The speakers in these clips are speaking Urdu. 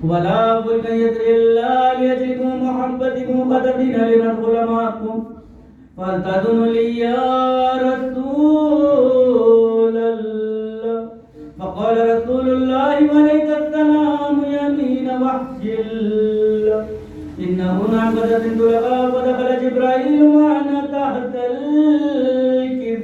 ولا فلكا يجري إلا لأجلكم ومحبتكم قد أذن لندخل معكم فلتأذن لي يا رسول الله. فقال رسول الله وعليك السلام يمين وحي الله إنه نعقدت انطلقا فدخل جبرائيل معنا تحت الكساء.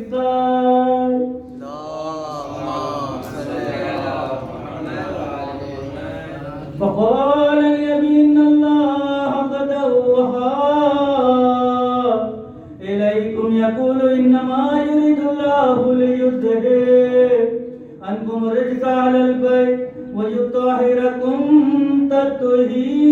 فقال لأبي إن الله قد أوحى إليكم يقول إنما يريد الله ليذهب عنكم الرجس على البيت ويطهركم تطهيرا.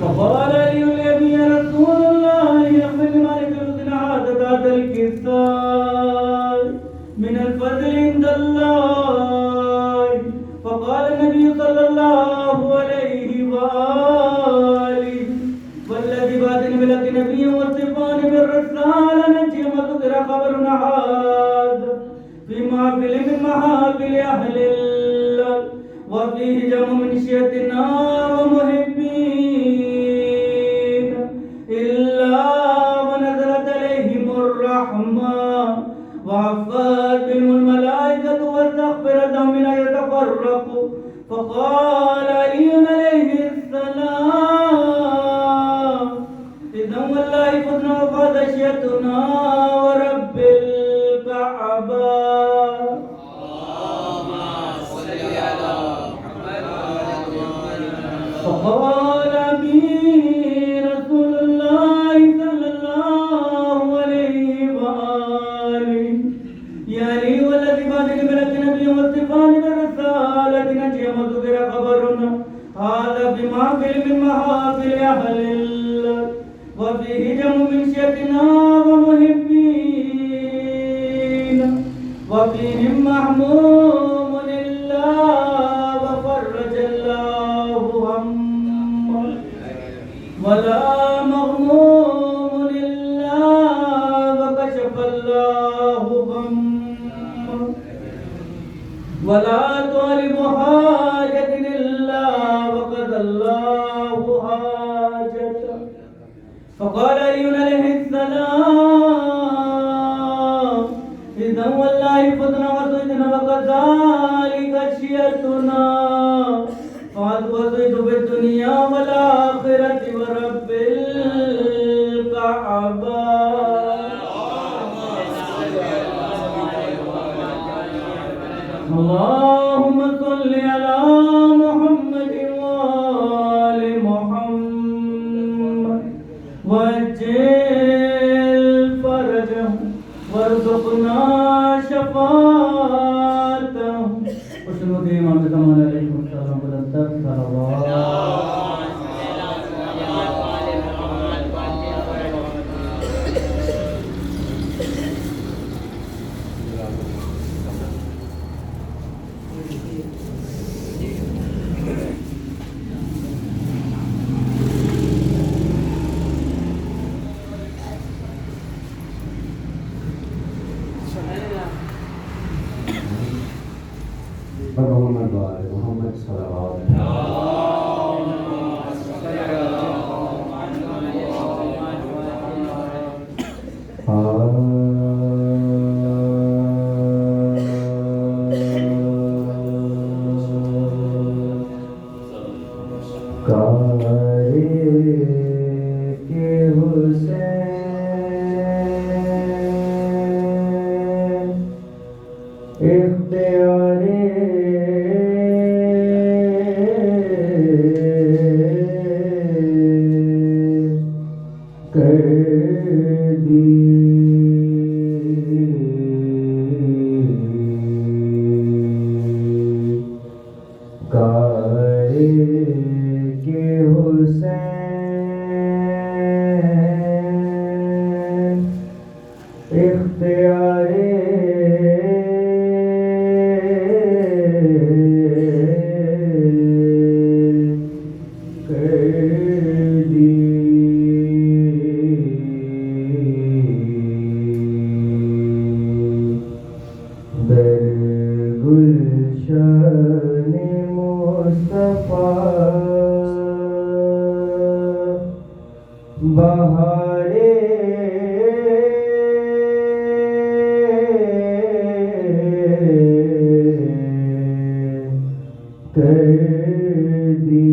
فقال لي الذي يا رسول الله يخرج مالك الحسن هذا الكساء من الفضل عند الله. فقال النبي صلى الله عليه وآله والذي بعثني بلغ نبي وصفاني بالرسالة نجي وذكر خبر هذا في محفل من محافل أهل الله وفيه جمع من شيعتنا ومحبين إلا ونزلت عليهم الرحمة وعفت بهم الملائكة واستغفر لهم من أن يتفرقوا. فقال علي عليه السلام إذا والله فضنا وفادشيتنا ورب الكعبة. فقال أمين رسول الله صلى الله عليه وآله يا لي والذي بعثني بلغ نبي وصفاني بالرسالة نجي وذكر خبرنا هذا بمحفل من محافل أهل الله وفيه جمع من شيعتنا ومحبين وفيهم محموم لله وفرج الله همه ولا مغموم لله وكشف الله غمه ولا طالب حاجة إلا وقضى الله حاجته. فقال علي عليه السلام إذا والله فضنا وصيدنا وكذلك شيعتنا فأتوصيت بالدنيا والآخرة ورب الكعبة. اللهم صل على محمد وآل محمد وعجل فرجهم وارزقنا شفاعتهم وشنود إمام زمان عليه السلام ولنتك صلوات. محمد وآل محمد صلوات. مصطفیٰ بہارے کر دی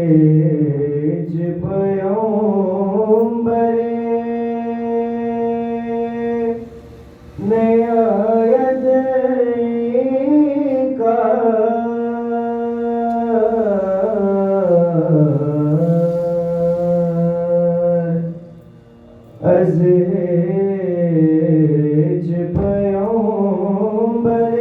ازہج پیغمبر نیا کا ازہج پیغمبر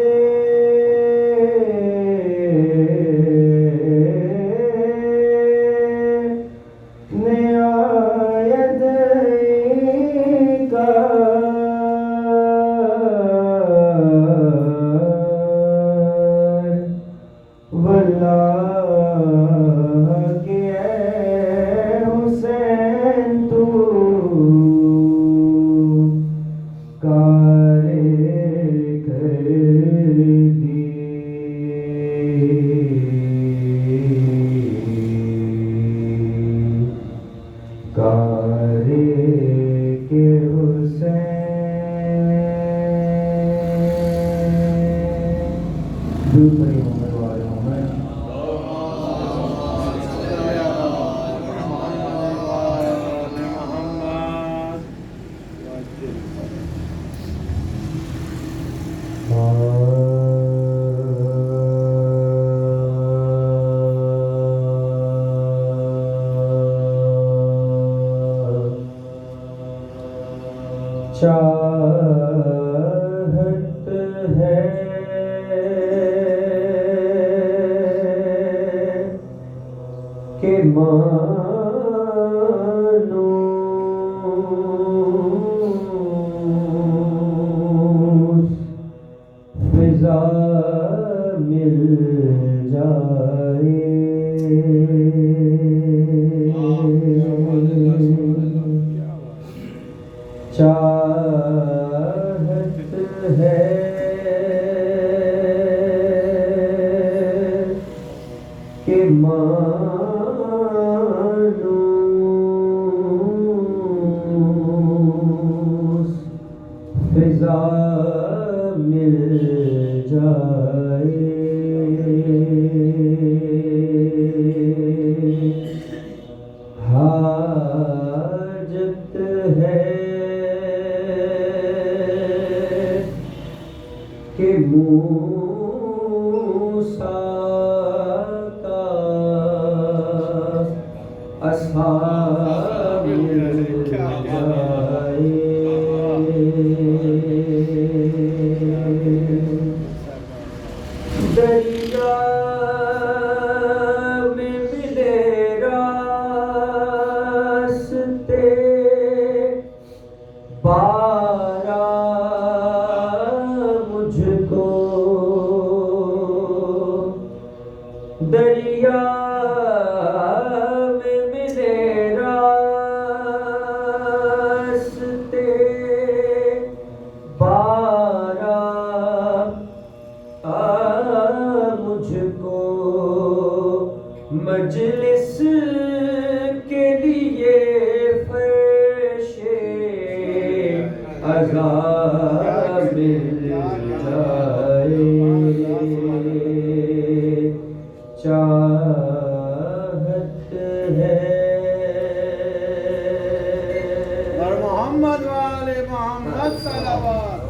چاہت ہے کہ مانو فضا مل جائے چاہت ہے کہ مانوس فضا مل جائے حاجت ہے کہ موسیٰ کا اصحاب مل جائے دریا میں ملے راستے بارہ دریا میں ملے راستے بارہ مجھ کو مجلس کے لیے فرش عذاب مل جائے چاہت ہے اور محمد والے محمد صلوات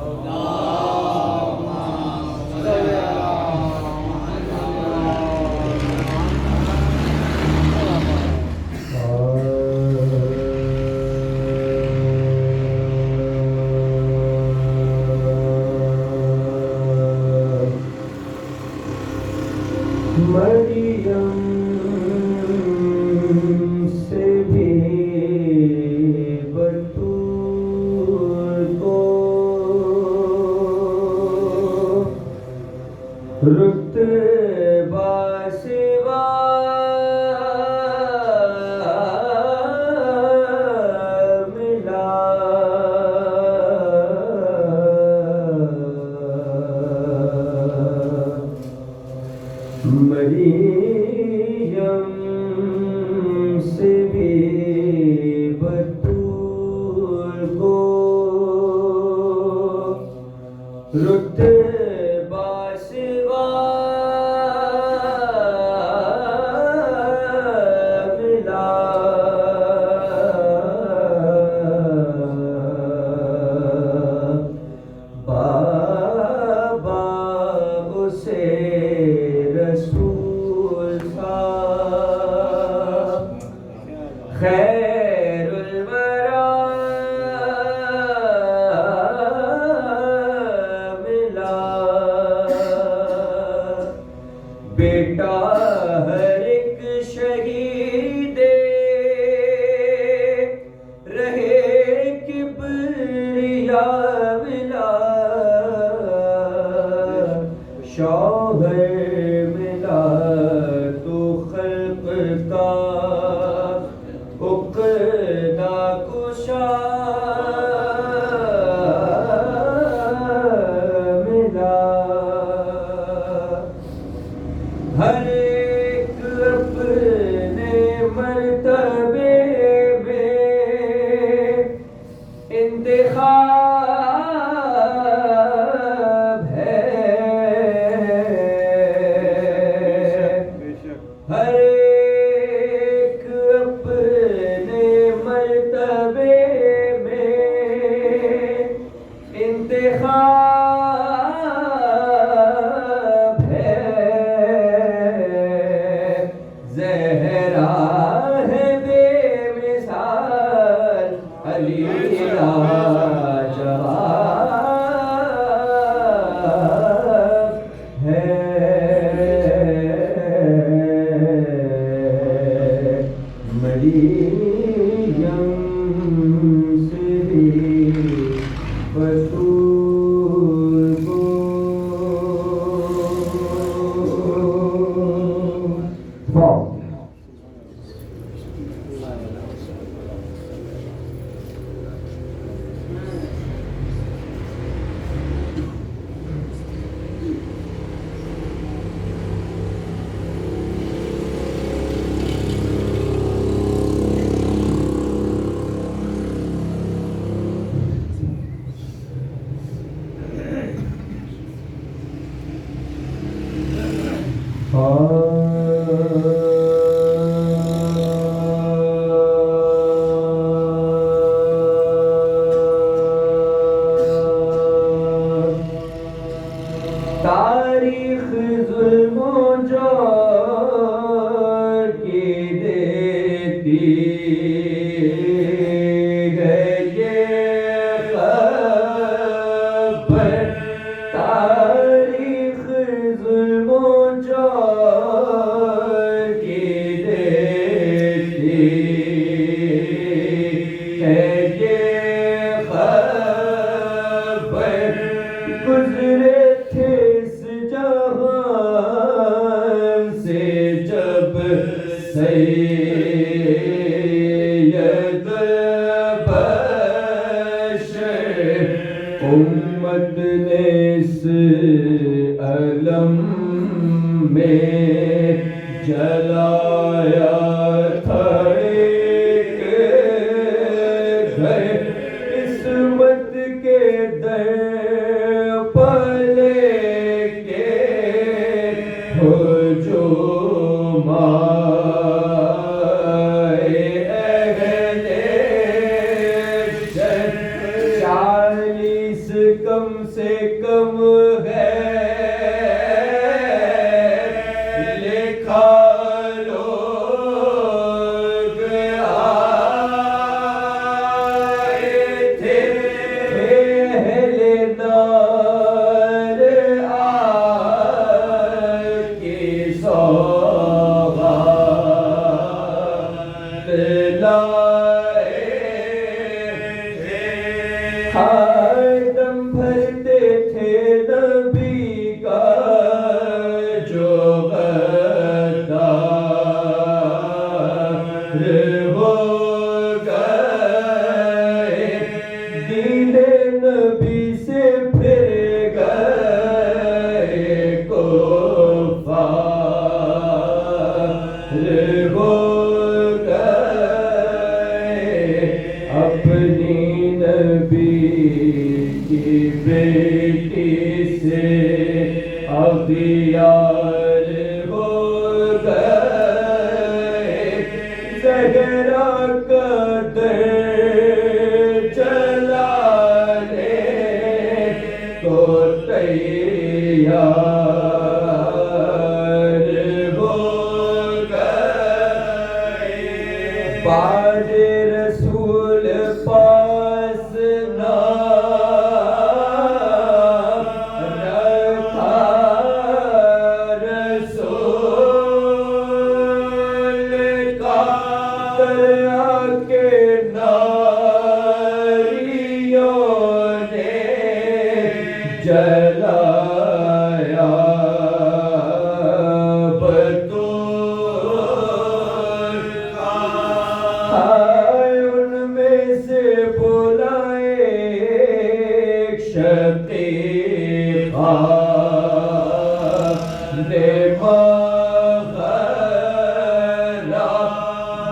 خیر الورا ملا بیٹا ہر ایک شہید رہے کبریا ملا شوہر ملا تو خلق کا عقدہ کشا ملا ہر ایک اپنے مرتبے میں انتخاب ہے ہر ایک اپنے مرتبے میں انتخاب ہے زہرا ہے بے مثال علی لاجواب ہے مریم سے بھی بطول Wow. تاریخ ظلم و جور کی دیتی ہے یہ خبر تاریخ ظلم و جور کی دیتی ہے یہ خبر گزرے تھے اس جہان سے جب سید بشر امت نے اس علم میں جلایا تھا ایک گھر عصمت کے در پلے کے ہو جو مائے اہل شر 40 کم سے کم ہے لکھا لوگ آئے تھے اہل نار آگ کی سوغات لائے تھے ہر دم بھرتے تھے نبی کا جو غدار ہو گئے دین نبی سے پھر گئے کفار ہو گئے اپنی نبی کی بیٹی سے اغیار ہو گئے زہرا کا در جلانے کو تیار ہو گئے بار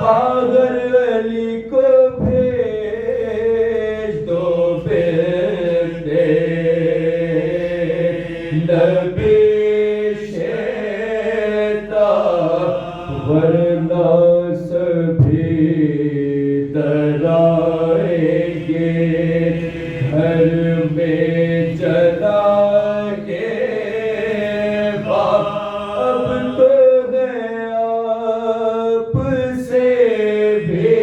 پاغر علی کو بھیج دو بیٹے نبی شیطا ورنہ سبھی ڈرائیں گے گھر میں جلائیں گے باپ اب تو ہے آپ سے بھی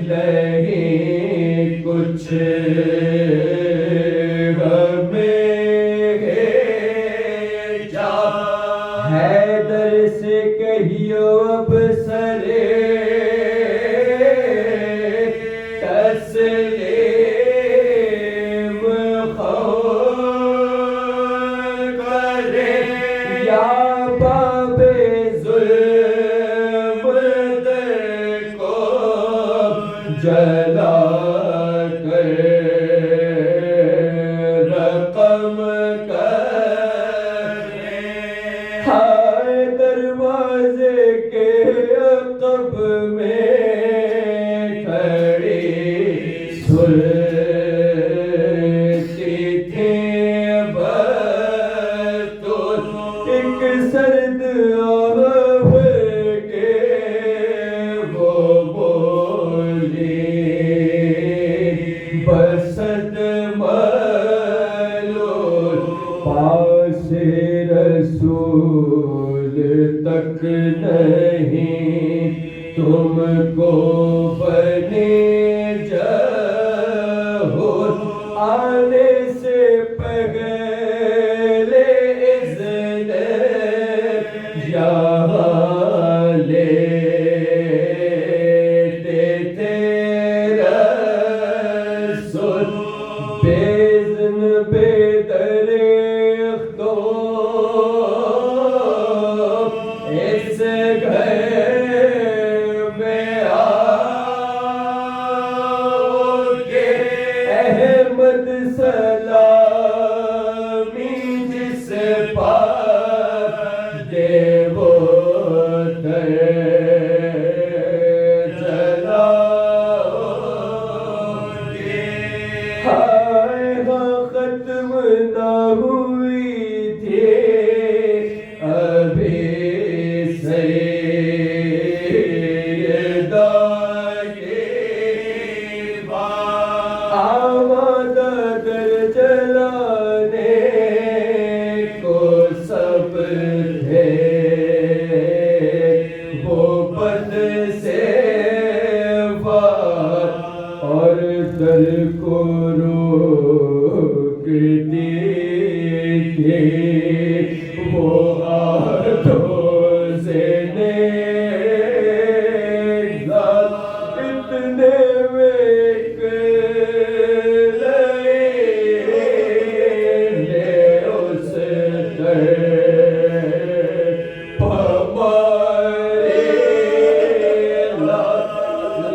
نہیں کچھ حیدر سے کہیو اب سرے تسلیم خون کرے یا باب ظلم در کو جلا کر رقم دروازے کے عقب میں کھڑی سلتی تھی بطول ایک سرد آہ کے وہ بولی بسد ملول پاس رسول تک نہیں تم کو بنے جہور آنے سے پہلے اذن یہاں لیتے تھے رسول بیزن بے درختوں اس گھر میں آؤ گے احمد سلامی جس پاس دے وہ در جلاؤ گے ہائے ہاں ختم نہ ہوئی تھی ابھی آمادہ در جلانے کو سب تھے وہ بد سے وار اور در کو روکتی تھی وہ ہاتھوں سے اتنے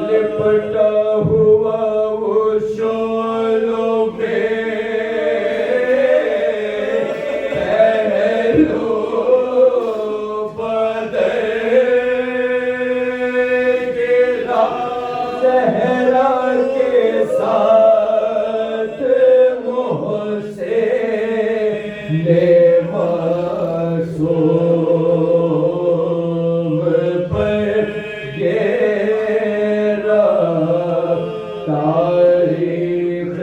لپٹا ہوا وہ شولوں میں پہلو بدر گرا زہرا کے ساتھ محسن معصوم پر گرا تاریخ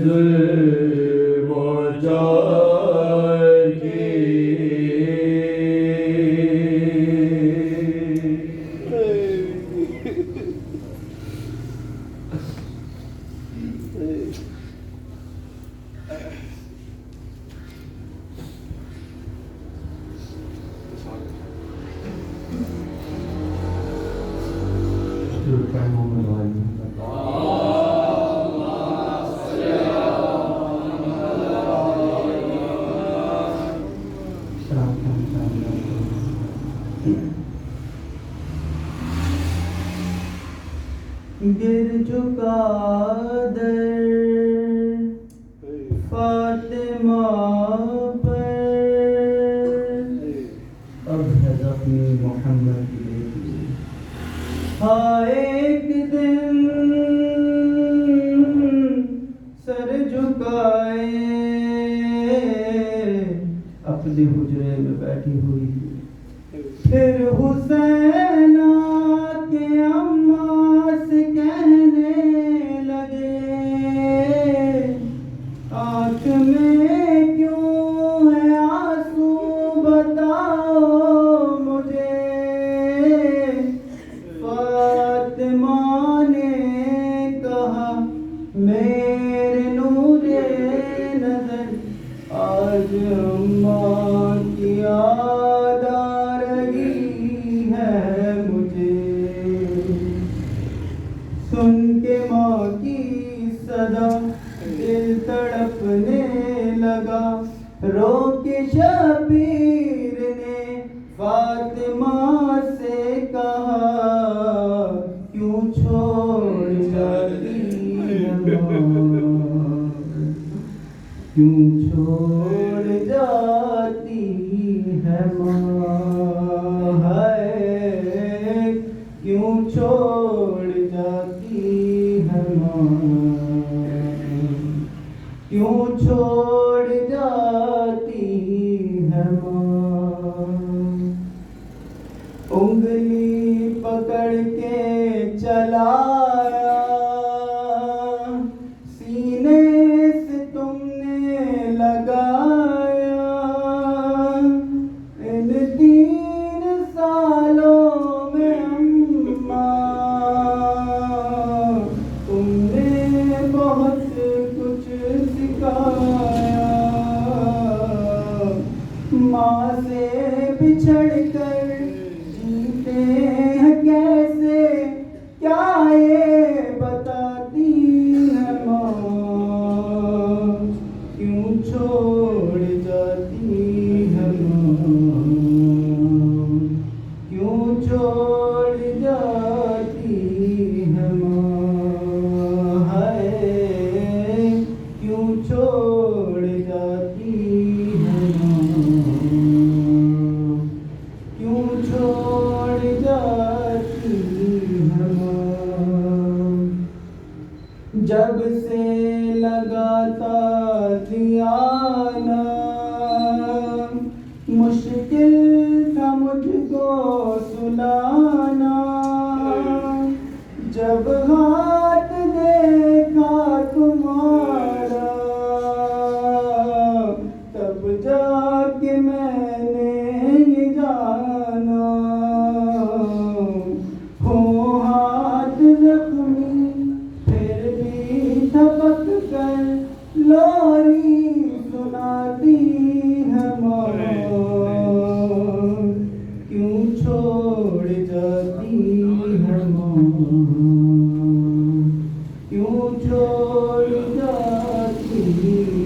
ظلم و جور کی گر چکا در فاطمہ پر اب ہے زخمی محمد کی بیٹی ہائے ایک دن سر جھکائے اپنے حجرے میں بیٹھی ہوئی پھر حسین کے اماں سے کہنے لگے آنکھ میں کیوں ہے آنسو بتاؤ مجھے فاطمہ نے کہا میرے نور نظر آج اماں کی یاد آ رہی ہے مجھے سن کے ماں کی صدا دل تڑپنے لگا رو کے شبیر نے فاطمہ سے کہا کیوں چھوڑ جاتی ہے ماں کیوں چھوڑ جاتی ہے ماں ہے کیوں چھوڑ جاتی ہے ماں کیوں چھوڑ جاتی ہے ماں انگلی پکڑ کے چلایا سینے سے تم نے لگایا ان 3 سالوں میں اماں تم نے بہت کچھ سکھایا ماں سے بچھڑ کر جیتے ہیں کیسے کیا یہ بتاتی ہے ماں کیوں چھوڑ جاتی ہے ماں کیوں چھوڑ جاتی ہے ماں ہے کیوں چھوڑ جاتی ہے ماں کیوں چھوڑ جاتی ہے ماں جب سے لگاتا دیانا مشکل تھا مجھ کو سلانا جب ہاتھ دیکھا تمہارا تب جا کے میں نے یہ جانا ہو ہاتھ زخمی پھر بھی تھپک کر لوری سناتی ہے ماں کیوں چھوڑ جاتی ہے ماں کیوں چھوڑ جاتی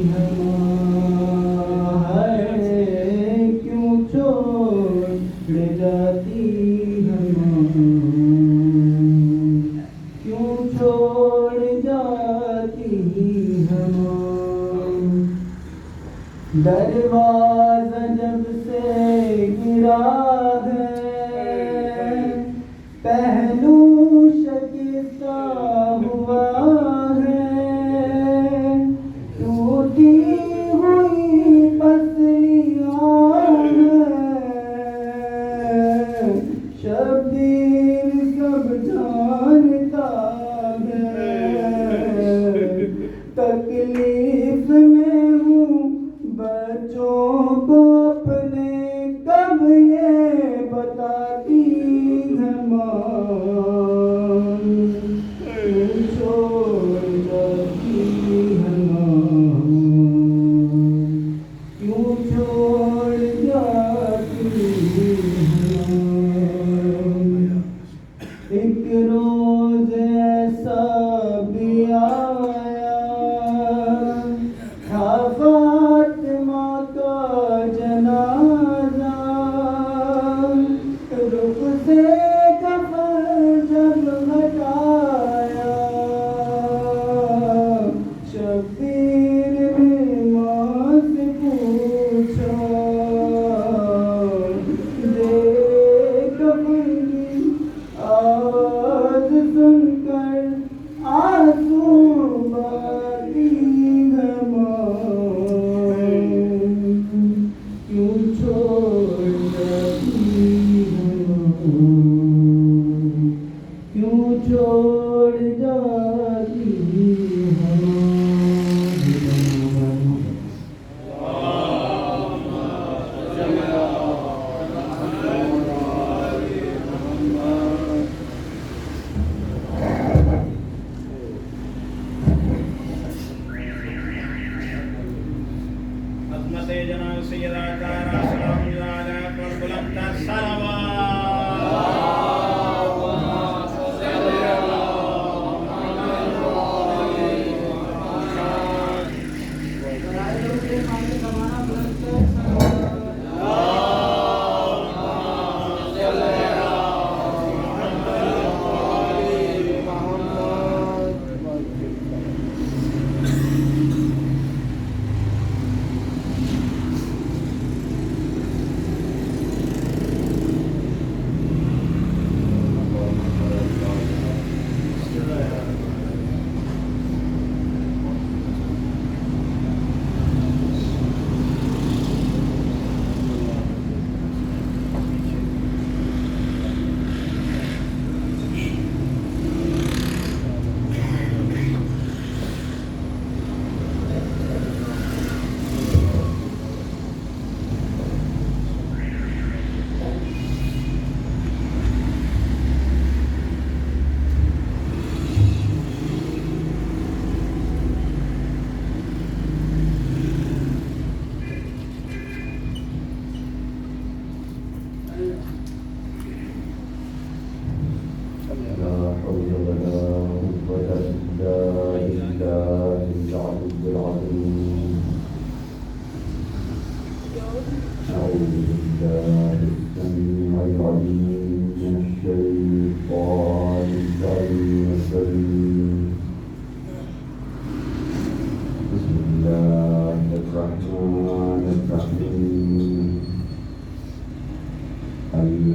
ہے ماں ہے کیوں چھوڑ جاتی ہے ماں کیوں چھوڑ جاتی ہے ماں دروازہ جب سے گرا ہے پہلو شکستہ ہوا ہے ٹوٹی ہوئی پسلیاں ہیں شبیر سب جانتا ہے تکلیف میں ہوں بچوں کو اپنے کب یہ بتاتی ہے ماں کیوں چھوڑ جاتی ہے ماں کیوں چھوڑ جاتی ہے ماں ایک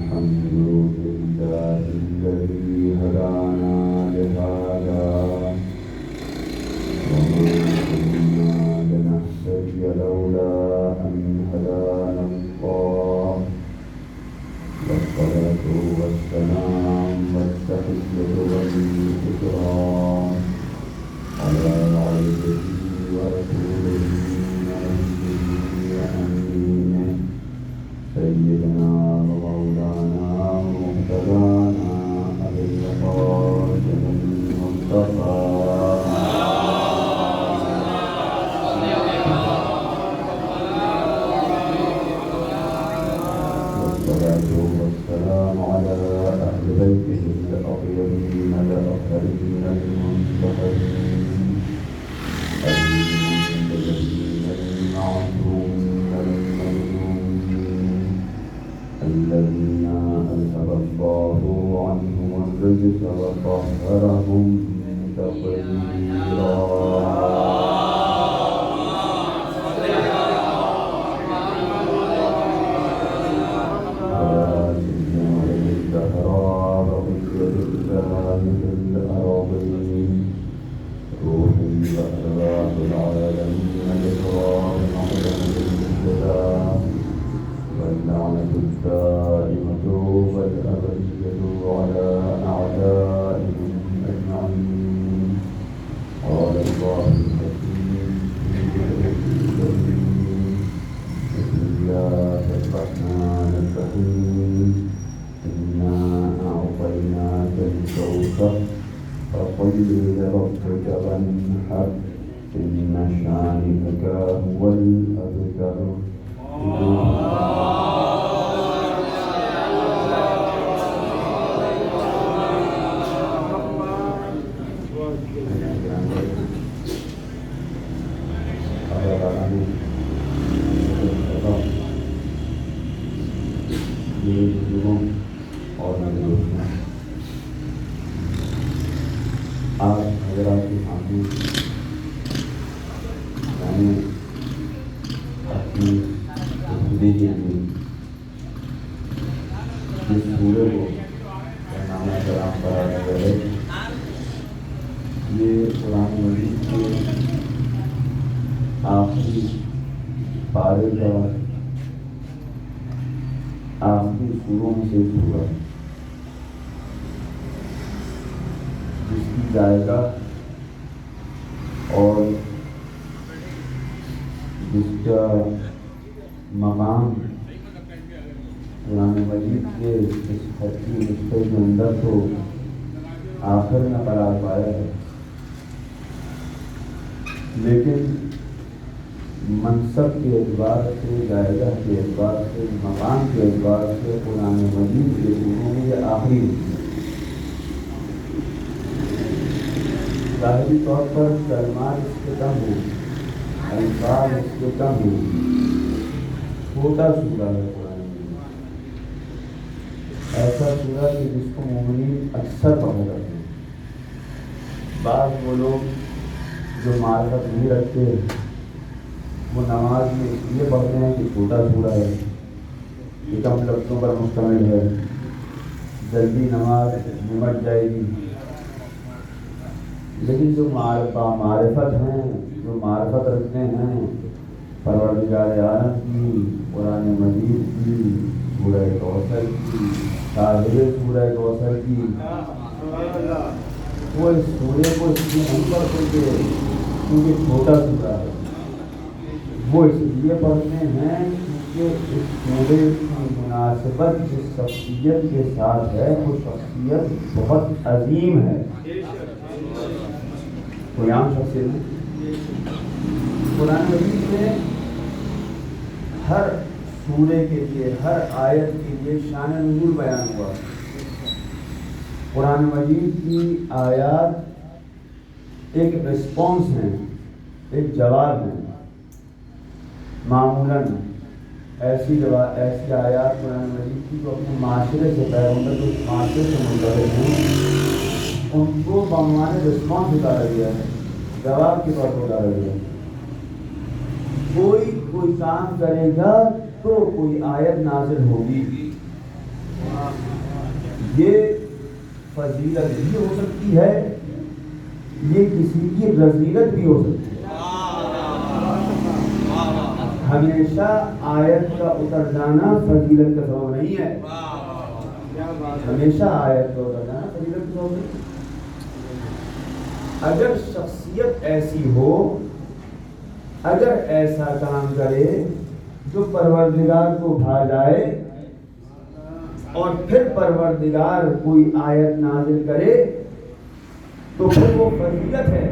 الحمد لله الذي هدانا لهذا وما كنا لنهتدي لولا أن هدانا الله والصلاة والسلام والتحية والإكرام على عبده ورسوله أمينه سيدنا ومولانا ومقتدانا أبي القاسم المصطفى والصلاة والسلام على أهل بيته الأطيبين الأطهرين المنتخبين المنتجبين المعصومين المظلومين الذين أذهب الله عنهم الرجس وطهرهم تطهيرا روحي وأرواح العالمين الإكرام عظمة السلام واللعنة الدائمة والأبدية على أعدائهم أجمعين. قال الله الحكيم في كتابه بسم الله الرحمن الرحيم إنا أعطيناك الكوثر فصل لربك وانحر إن شانئك هو الأبتر. آپ حضرات کے سامنے میں نے اپنی خودی کے لیے جس سورے کو نام کرام کرایا گیا ہے یہ قرآن مجید کے آخری پارے کا آخری سوروں میں سے سورہ جس کی جائزہ اور جس کا مقام قرآن مجید کے اس خطی رشتے کے اندر تو آخر میں قرار پایا ہے، لیکن منصب کے اعتبار سے، جائزہ کے اعتبار سے، مقام کے اعتبار سے قرآن مجید کے سوروں میں یہ آخری ہے۔ ظاہری طور پر کلمات اس کے کم ہو، الفاظ اس کے کم ہو، چھوٹا سورہ ہے قرآن مجید، ایسا سورہ کہ جس کو مومنین اکثر پڑھا کرتے ہیں۔ بعض وہ لوگ جو معرفت نہیں رکھتے وہ نماز میں اس لیے پڑھتے ہیں کہ چھوٹا سورہ ہے، یہ کم لفظوں پر مشتمل ہے، جلدی نماز نمٹ جائے گی۔ لیکن جو معرفت ہیں، جو معرفت رکھتے ہیں پروردگار عالم کی، قرآن مجید کی، سورہ کوثر کی، صاحب سورہ کوثر کی، وہ اس سورے کو اس لیے نہیں پڑھ سکتے کیونکہ چھوٹا سورہ ہے، وہ اس لیے پڑھتے ہیں کیونکہ اس سورے کی مناسبت جس شخصیت کے ساتھ ہے وہ شخصیت بہت عظیم ہے، کوئی عام شخصیت نہیں۔ قرآن مجید میں ہر سورے کے لیے، ہر آیت کے لیے شان نزول بیان ہوا۔ قرآن مجید کی آیات ایک رسپانس ہیں، ایک جواب ہیں۔ معمولاً ایسی آیات قرآن مجید کی جو اپنے معاشرے سے پیغمبر جو معاشرے سے منتخب ہیں ان کو بعنوان رسپانس اتارا گیا ہے، جواب کے طور پر اتارا گیا ہے۔ کوئی کام کرے گا تو کوئی آیت نازل ہوگی، یہ فضیلت بھی ہو سکتی ہے، یہ کسی کی رذیلت بھی ہو سکتی ہے۔ ہمیشہ آیت کا اتر جانا فضیلت کا سبب نہیں ہے، ہمیشہ آیت کا اتر جانا فضیلت کا سبب نہیں۔ اگر شخصیت ایسی ہو، اگر ایسا کام کرے جو پروردگار کو بھا جائے، اور پھر پروردگار کوئی آیت نازل کرے تو پھر وہ فضیلت ہے۔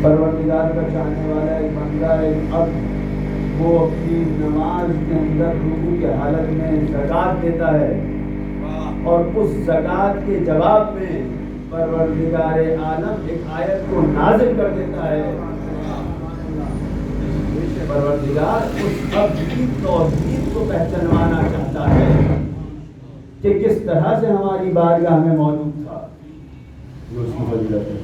پروردگار کا چاہنے والا ایک بندہ ایک عبد، وہ اپنی نماز کے اندر رکوع کے حالت میں زکوٰۃ دیتا ہے، اور اس زکوٰۃ کے جواب میں پروردگار عالم ایک آیت کو نازل کر دیتا ہے۔ پروردگار اس عبد کی توحید کو پہچانوانا چاہتا ہے کہ کس طرح سے ہماری بارگاہ میں موجود تھا، جو اس کی فضیلت ہے۔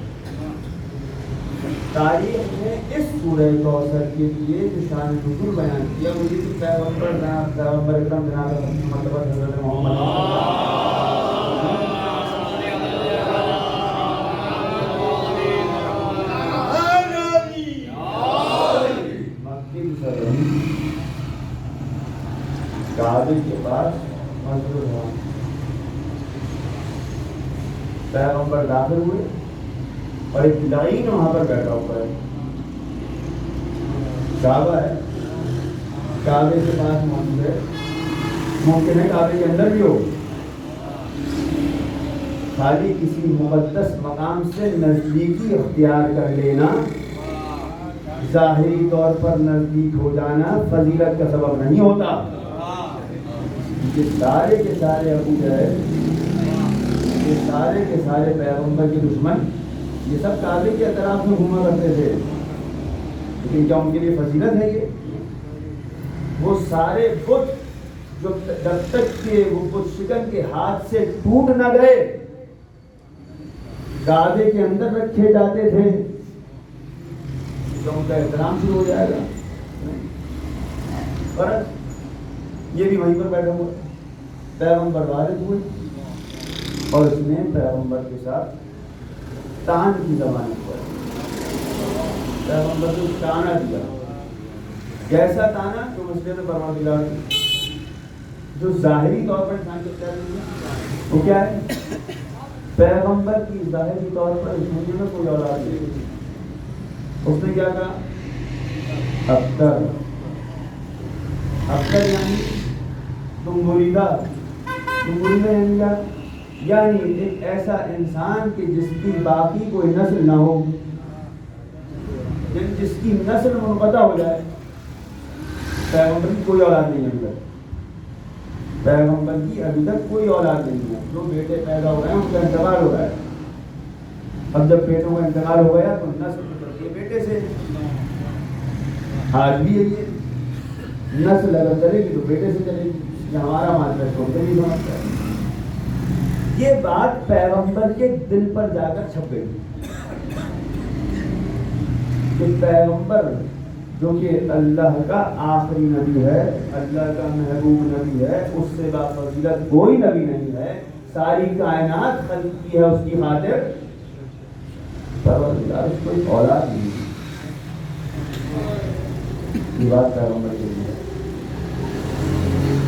تاریخ میں اس سورہ کوثر کے لیے جو شان نزول بیان کیا وہ یہ کہ پیغمبر اکرم جناب مرتبہ حضرت محمد کعبے کے پاس مسجد الحرام، پیغمبر داخل ہوئے اور ایک لعین وہاں پر بیٹھا ہوا ہے، کعبہ ہے، کعبے کے پاس موجود ہے، ممکن ہے کعبے کے اندر بھی ہو، خالی کسی مقدس مقام سے نزدیکی اختیار کر لینا، ظاہری طور پر نزدیک ہو جانا فضیلت کا سبب نہیں ہوتا۔ یہ سارے کے سارے ابو جہل، یہ سارے کے سارے پیغمبر کے دشمن، یہ سب کعبے کے اطراف میں گھوما کرتے تھے، لیکن کیا ان کے لیے فضیلت ہے یہ؟ وہ سارے بت جو جب تک کہ وہ بت شکن کے ہاتھ سے ٹوٹ نہ گئے کعبے کے اندر رکھے جاتے تھے، تو ان کا احترام شروع ہو جائے گا۔ اور یہ بھی وہیں پر بیٹھا ہوا، پیغمبر وارد ہوئے اور اس نے پیغمبر کے ساتھ تان کی زبان پڑھی، پیغمبر کو تانا دیا، کیسا تانا جو مسئلے میں پروردگار جو ظاہری طور پر انسان کے اختیار وہ کیا ہے؟ پیغمبر کی ظاہری طور پر اس دنیا میں کوئی اولاد نہیں، اس نے کیا کہا؟ ابتر، ابتر یعنی تم مریدہ، تم مریدہ یعنی ایک ایسا انسان کہ جس کی باقی کوئی نسل نہ ہو، جس کی نسل منقطع ہو جائے۔ پیغمبر کی کوئی اولاد نہیں ہے ابھی تک، پیغمبر کی ابھی تک کوئی اولاد نہیں ہے، جو بیٹے پیدا ہو رہے ہیں ان کا انتقال ہو رہا ہے۔ اب جب بیٹوں کا انتقال ہو گیا تو نسل یہ بیٹے سے، آج بھی یہ نسل اگر چلے گی تو بیٹے سے چلے گی، یہ ہمارا معاشرہ چھوٹے نہیں سمجھتا ہے۔ یہ بات پیغمبر کے دل پر جا کر چھپ گئی کہ پیغمبر جو کہ اللہ کا آخری نبی ہے، اللہ کا محبوب نبی ہے، اس سے بافضیلت کوئی نبی نہیں ہے، ساری کائنات خلق کی ہے اس کی خاطر، پروردگار اس کو ایک اولاد نہیں ہے۔ یہ بات پیغمبر کے لیے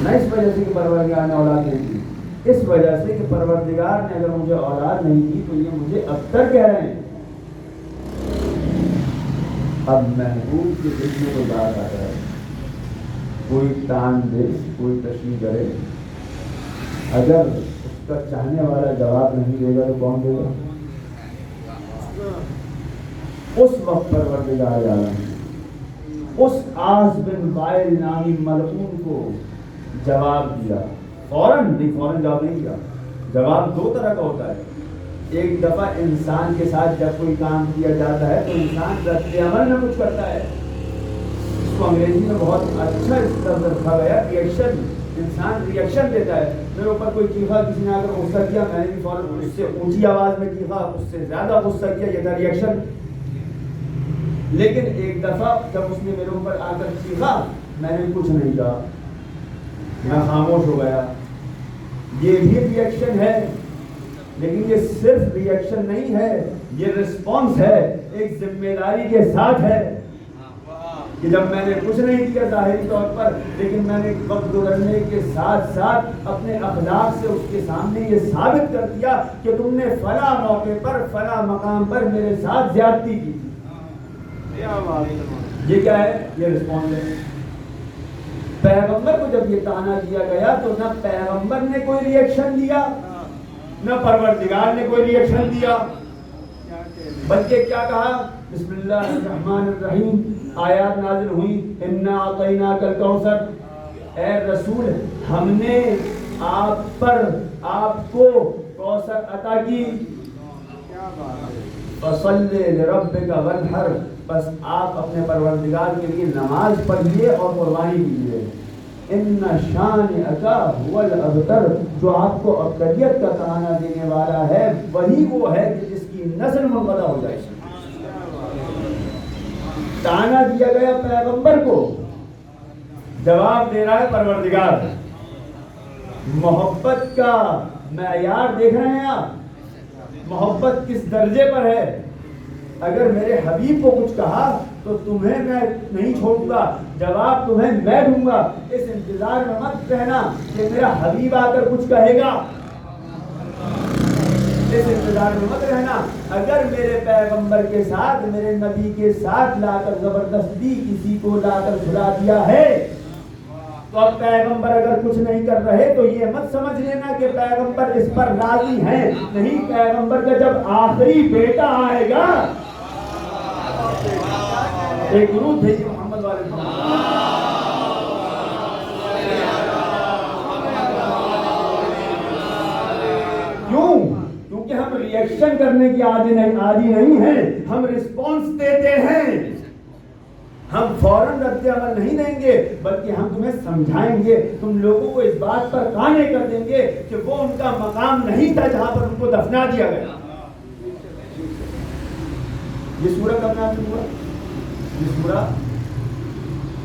نہ اس وجہ سے کہ پروردگار نے اولاد نہیں دی، اس وجہ سے کہ پروردگار نے اگر مجھے اولاد نہیں دی تو یہ مجھے ابتر کہہ رہے ہیں۔ اب محبوب کے دل میں کوئی بات آ رہا ہے، کوئی تان دے، کوئی تشریح کرے، اگر اس کا چاہنے والا جواب نہیں دے گا تو کون دے گا؟ اس وقت پروردگار عالم اس عاص بن وائل نامی ملعون کو جواب دیا، فوراً جواب نہیں دیا۔ جواب دو طرح کا ہوتا ہے، ایک دفعہ انسان کے ساتھ جب کوئی کام کیا جاتا ہے تو انسان رد عمل میں کچھ کرتا ہے، اس کو انگریزی میں بہت اچھا اس طرح رکھا گیا ریئیکشن، انسان ریئیکشن دیتا ہے۔ میرے اوپر کوئی چیخا، کسی نے اگر غصہ کیا، میں نے بھی فوراً اس سے اونچی آواز میں چیخا، اس سے زیادہ غصہ کیا، یہ تھا ریئیکشن۔ لیکن ایک دفعہ جب اس نے میرے اوپر آ کر چیخا، میں نے کچھ نہیں کہا، میں خاموش ہو گیا، یہ بھی ریئیکشن ہے، لیکن یہ صرف ریئیکشن نہیں ہے، یہ رسپانس ہے، ایک ذمہ داری کے ساتھ ہے کہ جب میں نے کچھ نہیں کیا ظاہری طور پر، لیکن میں نے وقت گزرنے کے ساتھ ساتھ اپنے اخلاق سے اس کے سامنے یہ ثابت کر دیا کہ تم نے فلاں موقع پر فلاں مقام پر میرے ساتھ زیادتی کی تھی۔ یہ کیا ہے؟ یہ رسپانس ہے۔ پیغمبر کو جب یہ طعنہ دیا گیا تو نہ پیغمبر نے کوئی ریئیکشن دیا، نہ پروردگار نے کوئی ریئیکشن دیا، بلکہ کیا کہا؟ بسم اللہ الرحمن الرحیم، آیات نازل ہوئی، انا اعطیناک الکوثر، اے رسول ہم نے آپ پر آپ کو کوثر عطا کی، فصلی لربک وانحر، بس آپ اپنے پروردگار کے لیے نماز پڑھیے اور قربانی کیجیے۔ ان شانئک هو الابتر، جو آپ کو ابتریت کا طعنہ دینے والا ہے وہی وہ ہے کہ جس کی نسل منقطع ہو جائے۔ طعنہ دیا گیا پیغمبر کو، جواب دے رہا ہے پروردگار۔ محبت کا معیار دیکھ رہے ہیں آپ؟ محبت کس درجے پر ہے؟ اگر میرے حبیب کو کچھ کہا تو تمہیں میں نہیں چھوڑوں گا، جواب تمہیں میں دوں گا۔ اس انتظار میں مت رہنا کہ میرا حبیب آ کر کچھ کہے گا، اس انتظار میں مت رہنا۔ اگر میرے پیغمبر کے ساتھ، میرے نبی کے ساتھ لا کر زبردستی کسی کو لا کر جھلا دیا ہے تو اب پیغمبر اگر کچھ نہیں کر رہے تو یہ مت سمجھ لینا کہ پیغمبر اس پر راضی ہیں، نہیں، پیغمبر کا جب آخری بیٹا آئے گا، ایک درود بھیجیے محمد والے کیوں؟ کیونکہ ہم ریئیکشن کرنے کی عادی نہیں ہیں، ہم رسپانس دیتے ہیں۔ ہم فوراً رد عمل نہیں دیں گے، بلکہ ہم تمہیں سمجھائیں گے، تم لوگوں کو اس بات پر قانع کر دیں گے کہ وہ ان کا مقام نہیں تھا جہاں پر ان کو دفنا دیا گیا۔ یہ سورہ کب نازل ہوا؟ یہ سورہ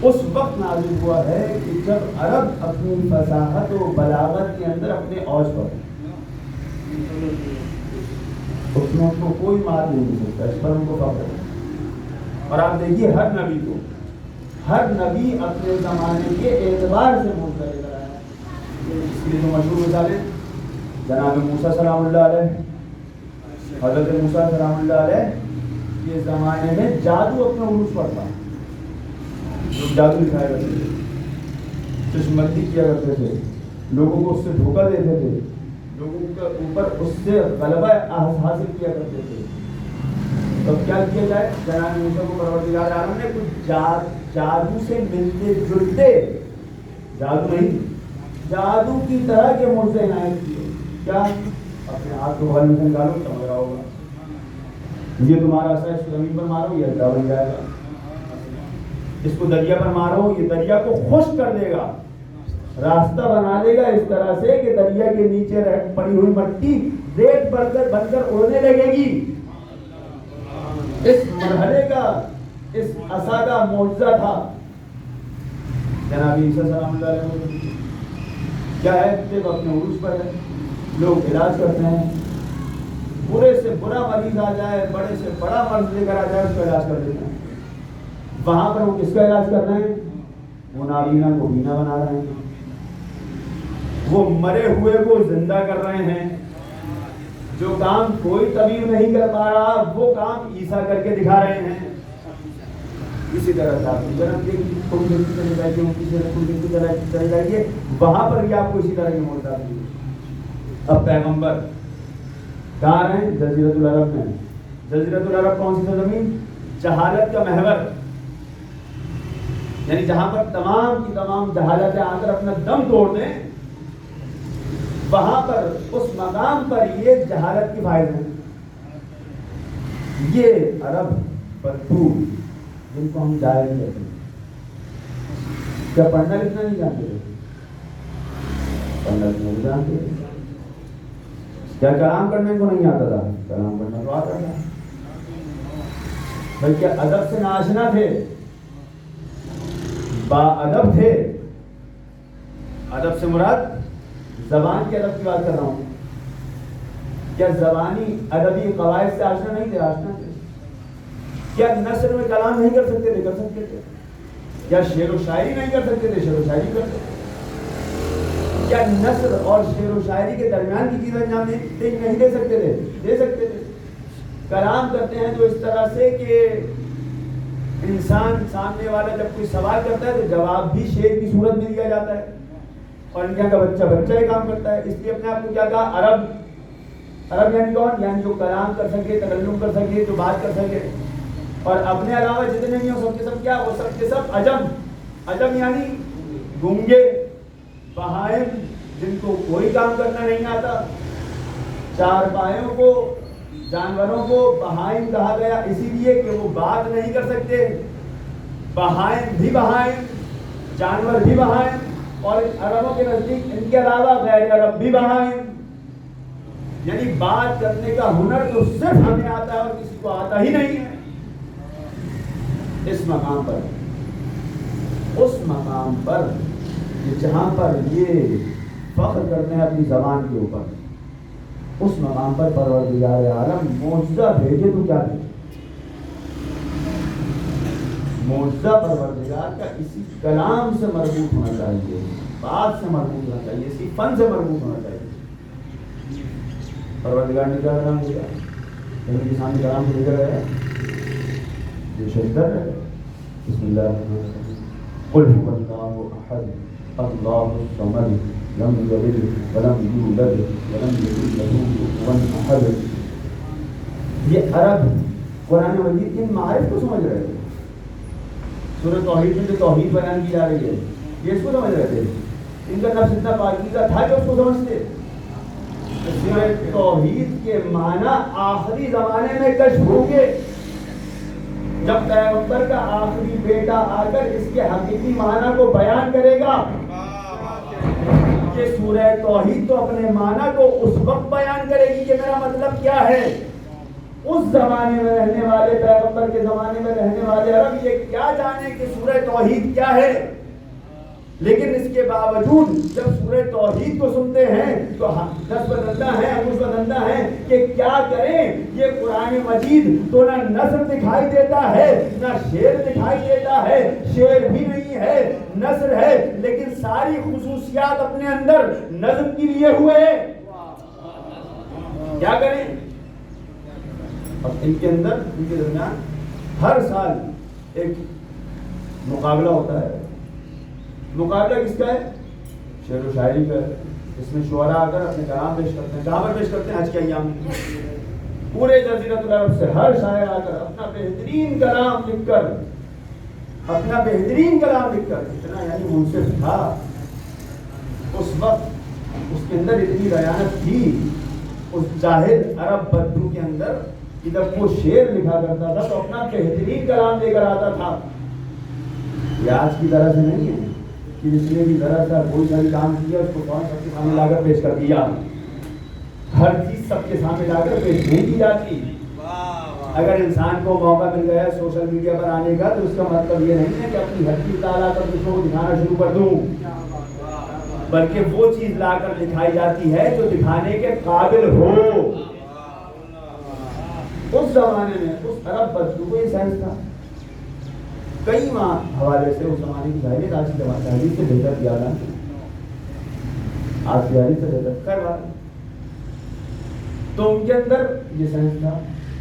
اس وقت نازل ہوا ہے کہ جب عرب اپنی فصاحت و بلاغت کے اندر اپنے اوج پر، اس میں ان کو کوئی مار نہیں مل سکتا، اس پر ان کو فخر ہے۔ اور آپ دیکھیے ہر نبی کو، ہر نبی اپنے زمانے کے اعتبار سے منفرد رہا ہے۔ اس کے لیے جو مشہور مثالیں جناب موسیٰ سلام اللہ علیہ، حضرت موسیٰ سلام اللہ علیہ یہ زمانے میں جادو اپنا عروج پر تھا، لوگ جادو دکھایا کرتے تھے، چشمندی کیا کرتے تھے، لوگوں کو اس سے دھوکہ دیتے تھے، لوگوں کے اوپر اس سے غلبہ حاصل کیا کرتے تھے۔ تو کیا کیا جائے؟ جناب موسیٰ کو پروردگار عالم نے کچھ جادو سے ملتے جلتے، جادو نہیں، جادو کی طرح کے معجزے عنایت کیے۔ کیا؟ اپنے ہاتھ کو بھر میں نکالو، چمک رہا ہوگا، یہ تمہارا اثر ہے، زمین پر مارو یہ اجزا بن جائے گا، اس کو دریا پر مارو یہ دریا کو خشک کر دے گا، راستہ بنا دے گا اس طرح سے کہ دریا کے نیچے پڑی ہوئی مٹی ریت بن کر اڑنے لگے گی۔ اس مرحلے کا، اس عصا کا معجزہ تھا جناب عیسیٰ سلام اللہ علیہ۔ کیا ہے؟ جب اپنے عروج پر ہے، لوگ علاج کرتے ہیں، برے سے برا مریض آ جائے، بڑے سے بڑا مرض لے کر آ جائے، اس کا علاج کر دیتے ہیں۔ وہاں پر وہ کس کا علاج کر رہے ہیں؟ وہ نابینا کو بینا بنا رہے ہیں، وہ مرے ہوئے کو زندہ کر رہے ہیں۔ جو کام کوئی طبیب نہیں کر پا رہا وہ کام عیسیٰ کر کے دکھا رہے ہیں۔ اسی طرح سے آپ جنم کے تھوڑی دیر چلے جائیے، ان کی طرح چلے جائیے، وہاں پر بھی آپ کو اسی طرح کی معجزات ملیں گے۔ اب پیغمبر کہاں ہیں؟ جزیرۃ العرب میں۔ جزیرۃ العرب کون سی سرزمین؟ جہالت کا محور، یعنی جہاں پر تمام کی تمام جہالتیں آ کر اپنا دم توڑ دیں، وہاں پر اس مقام پر یہ جہالت کی فائد ہے۔ یہ عرب بدبو جن کو ہم جاہل کہتے ہیں، کیا پڑھنا لکھنا نہیں جانتے؟ پڑھنا لکھنا نہیں جانتے؟ کیا کلام کرنے کو نہیں آتا تھا؟ کلام کرنا تو آتا تھا، بلکہ ادب سے ناشنا تھے، با ادب تھے۔ ادب سے مراد زبان کے ادب کی بات کر رہا ہوں. کیا زبانی ادبی قواعد سے آشنا نہیں تھے؟ آشنا تھے. کیا نثر میں کلام نہیں کر سکتے تھے؟ کر سکتے تھے. کیا شعر و شاعری نہیں کر سکتے تھے؟ شعر و شاعری کر سکتے تھے. کیا نثر اور شعر و شاعری کے درمیان کی چیز انجام نہیں دے سکتے تھے؟ دے سکتے تھے. کلام کرتے ہیں تو اس طرح سے کہ انسان سامنے والا جب کوئی سوال کرتا ہے تو جواب بھی شعر کی صورت میں دیا جاتا ہے. اور ان کا بچہ ہی کام کرتا ہے. اس لیے اپنے آپ کو کیا کہا؟ عرب. عرب یعنی کون؟ یعنی جو کلام کر سکے، تکلم کر سکے، جو بات کر سکے. اور اپنے علاوہ جتنے بھی ہوں سب کے سب کیا؟ وہ سب کے سب عجم. عجم یعنی گونگے، بہائم، جن کو کوئی کام کرنا نہیں آتا. چار پایوں کو، جانوروں کو بہائم کہا گیا اسی لیے کہ وہ بات نہیں کر سکتے. بہائم بھی بہائم، جانور بھی بہائم، اور عربوں کے نزدیک ان کے علاوہ غیر عرب بھی بہائم. یعنی بات کرنے کا ہنر تو صرف ہمیں آتا ہے اور کسی کو آتا ہی نہیں ہے. اس مقام پر جہاں پر یہ فخر کرتے ہیں اپنی زبان کے اوپر، اس مقام پر پروردگار عالم معجزہ بھیجے تو کیا بھیجے؟ معجزہ پروردگار کا اسی کلام سے مربوط ہونا چاہیے، بات سے مربوط ہونا چاہیے، اسی فن سے مربوط ہونا چاہیے. پروردگار نے کیا کلام دیا؟ کے سامنے کلام کو لے رہے ہیں جو شدت ہے. بسم اللہ الرحمن الرحیم. قل هو الله احد الله الصمد لم يلد ولم يولد ولم يكن له كفوا احد. یہ عرب قرآن مجید کے معارف کو سمجھ رہے تھے. سورہ توحید میں جو توحید بیان کی جا رہی ہے یہ اس کو سمجھ رہے تھے. ان کا نفس اتنا پاکیزہ تھا کہ اس کو سمجھتے. سورہ توحید کے معنی آخری زمانے میں کشف ہوں گے جب پیغمبر کا آخری بیٹا آ کر اس کے حقیقی معنی کو بیان کرے گا. کہ سورہ توحید تو اپنے معنی کو اس وقت بیان کرے گی کہ میرا مطلب کیا ہے. اس زمانے میں رہنے والے، پیغمبر کے زمانے میں رہنے والے عرب یہ کیا جانے کہ سورہ توحید کیا ہے. لیکن اس کے باوجود جب سورہ توحید کو سنتے ہیں تو دس بدلتا ہے، انگوش بدلتا ہے کہ کیا کریں. یہ قرآن مجید تو نہ نثر دکھائی دیتا ہے نہ شعر دکھائی دیتا ہے. شعر بھی نہیں ہے، نثر ہے، لیکن ساری خصوصیات اپنے اندر نظم کی لیے ہوئے. کیا کریں؟ اب ان کے اندر، ان کے درمیان ہر سال ایک مقابلہ ہوتا ہے. مقابلہ کس کا ہے؟ شعر و شاعری کا ہے. اس میں شعراء آ کر اپنے کلام پیش کرتے ہیں. کہاں پر پیش کرتے ہیں؟ حج کے ایام میں پورے جزیرۃ العرب سے ہر شاعر آ کر اپنا بہترین کلام لکھ کر اتنا یعنی منصف تھا اس وقت. اس کے اندر اتنی ریانت تھی اس جاہل عرب بدو کے اندر کہ جب وہ شعر لکھا کرتا تھا تو اپنا بہترین کلام لے کر آتا تھا. یہ آج کی طرح سے نہیں ہے کہ جس نے بھی ذرا سا کوئی ساری کام کیا اس کو سب کے سامنے لا کر پیش کر دیا. ہر چیز سب کے سامنے لا کر پیش نہیں کی جاتی. اگر انسان کو موقع مل گیا سوشل میڈیا پر آنے کا تو اس کا مطلب یہ نہیں ہے کہ اپنی ہر چیز لا کر دوسروں کو دکھانا شروع کر دوں، بلکہ وہ چیز لا کر دکھائی جاتی ہے جو دکھانے کے قابل ہو. اس زمانے میں اس عرب بدو کو یہ سینس تھا. کئی حوالے سے اس زمانے کی ظاہریت آج کی تحریر سے بہتر کیا تھا. آج کی تحریر سے بہتر کر رہا. تو ان کے اندر یہ سینس تھا.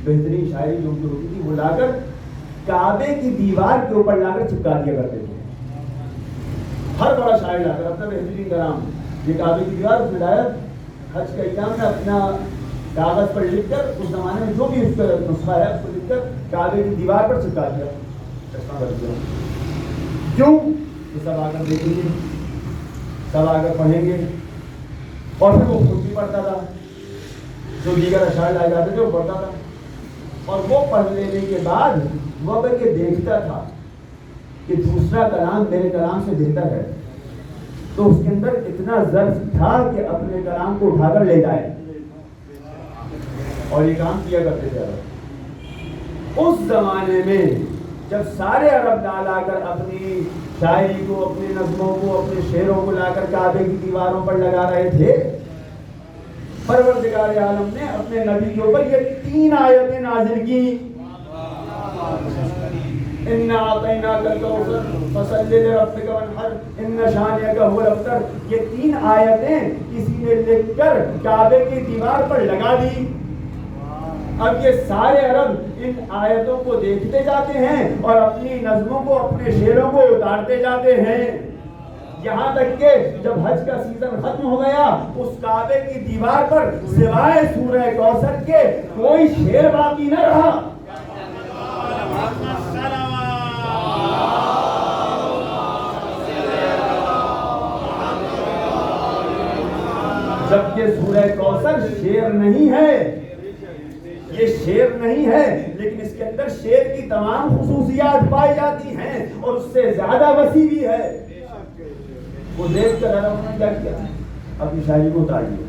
بہترین شاعری جو ان کی ہوتی تھی وہ لا کر کعبے کی دیوار کے اوپر لا کر چپکا دیا کرتے تھے. ہر بڑا شاعر لا کر اپنا بہترین کلام یہ کعبے کی دیوار اس میں لایا. حج کے ایام میں اپنا کاغذ پر لکھ کر اس زمانے میں جو بھی اس کا نسخہ ہے اس کو لکھ کر کعبے کی دیوار پر چپکا دیا. کیوں؟ تو سب آ کر دیکھیں گے، سب آ کر پڑھیں گے. اور پھر وہ خود بھی پڑھتا تھا، جو دیگر اشعار لائے جاتے تھے وہ پڑھتا تھا. اور وہ پڑھ لینے کے بعد وہ اگر یہ دیکھتا تھا کہ دوسرا کلام میرے کلام سے بہتر ہے تو اس کے اندر اتنا ظرف تھا کہ اپنے کلام کو اٹھا کر لے جائے. اور یہ کام کیا کرتے تھے. اس زمانے میں جب سارے عرب لا کر اپنی شاعری کو، اپنے نظموں کو، اپنے شعروں کو لا کر کعبے کی دیواروں پر لگا رہے تھے، پروردگار عالم نے اپنے نبی کے اوپر یہ 3 آیتیں نازل کی. اِنَّا أَعْطَيْنَاكَ الْكَوْثَرَ فَصَلِّ لِرَبِّكَ وَانْحَرْ إِنَّ شَانِئَكَ هُوَ الْأَبْتَرُ. یہ 3 آیتیں کسی نے لکھ کر کعبے کی دیوار پر لگا دی. اب یہ سارے عرب ان آیتوں کو دیکھتے جاتے ہیں اور اپنی نظموں کو، اپنے شعروں کو اتارتے جاتے ہیں، یہاں تک کہ جب حج کا سیزن ختم ہو گیا اس کعبے کی دیوار پر سوائے سورہ کوثر کے کوئی شعر باقی نہ رہا. جب یہ سورہ کوثر شعر نہیں ہے، یہ شعر نہیں ہے، لیکن اس کے اندر شعر کی تمام خصوصیات پائی جاتی ہیں اور اس سے زیادہ وسیع بھی ہے. وہ دیکھ کر انہوں نے کیا کیا؟ اپنی شاعری کو اتار دیا.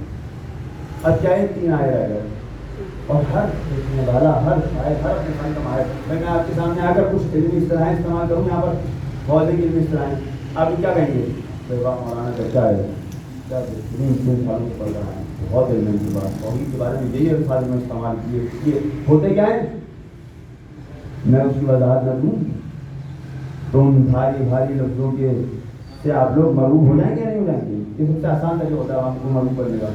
اب کیا ہے 3 آئے رہ گئے اور ہر لکھنے والا، ہر شاعر، ہر اپنے فن کا ماہر. میں آپ کے سامنے آ کر کچھ علمی اصطلاحیں استعمال کروں یہاں پر، بہت ہی علمی اصطلاحیں. آپ کیا کہیں گے؟ مولانا کیا ہے، کیا بہترین سالوں سے پڑھ رہا ہے، بہت علم کی بات. توحید کے بارے میں یہی الفاظ میں استعمال کیے. یہ ہوتے کیا ہیں؟ میں اس کی وضاحت نہ دوں تو ان بھاری بھاری لفظوں کے سے آپ لوگ معروف ہو جائیں گے یا نہیں ہو جائیں گے؟ یہ سب سے آسان طریقہ ہوتا ہے آپ کو معروف کرنے کا.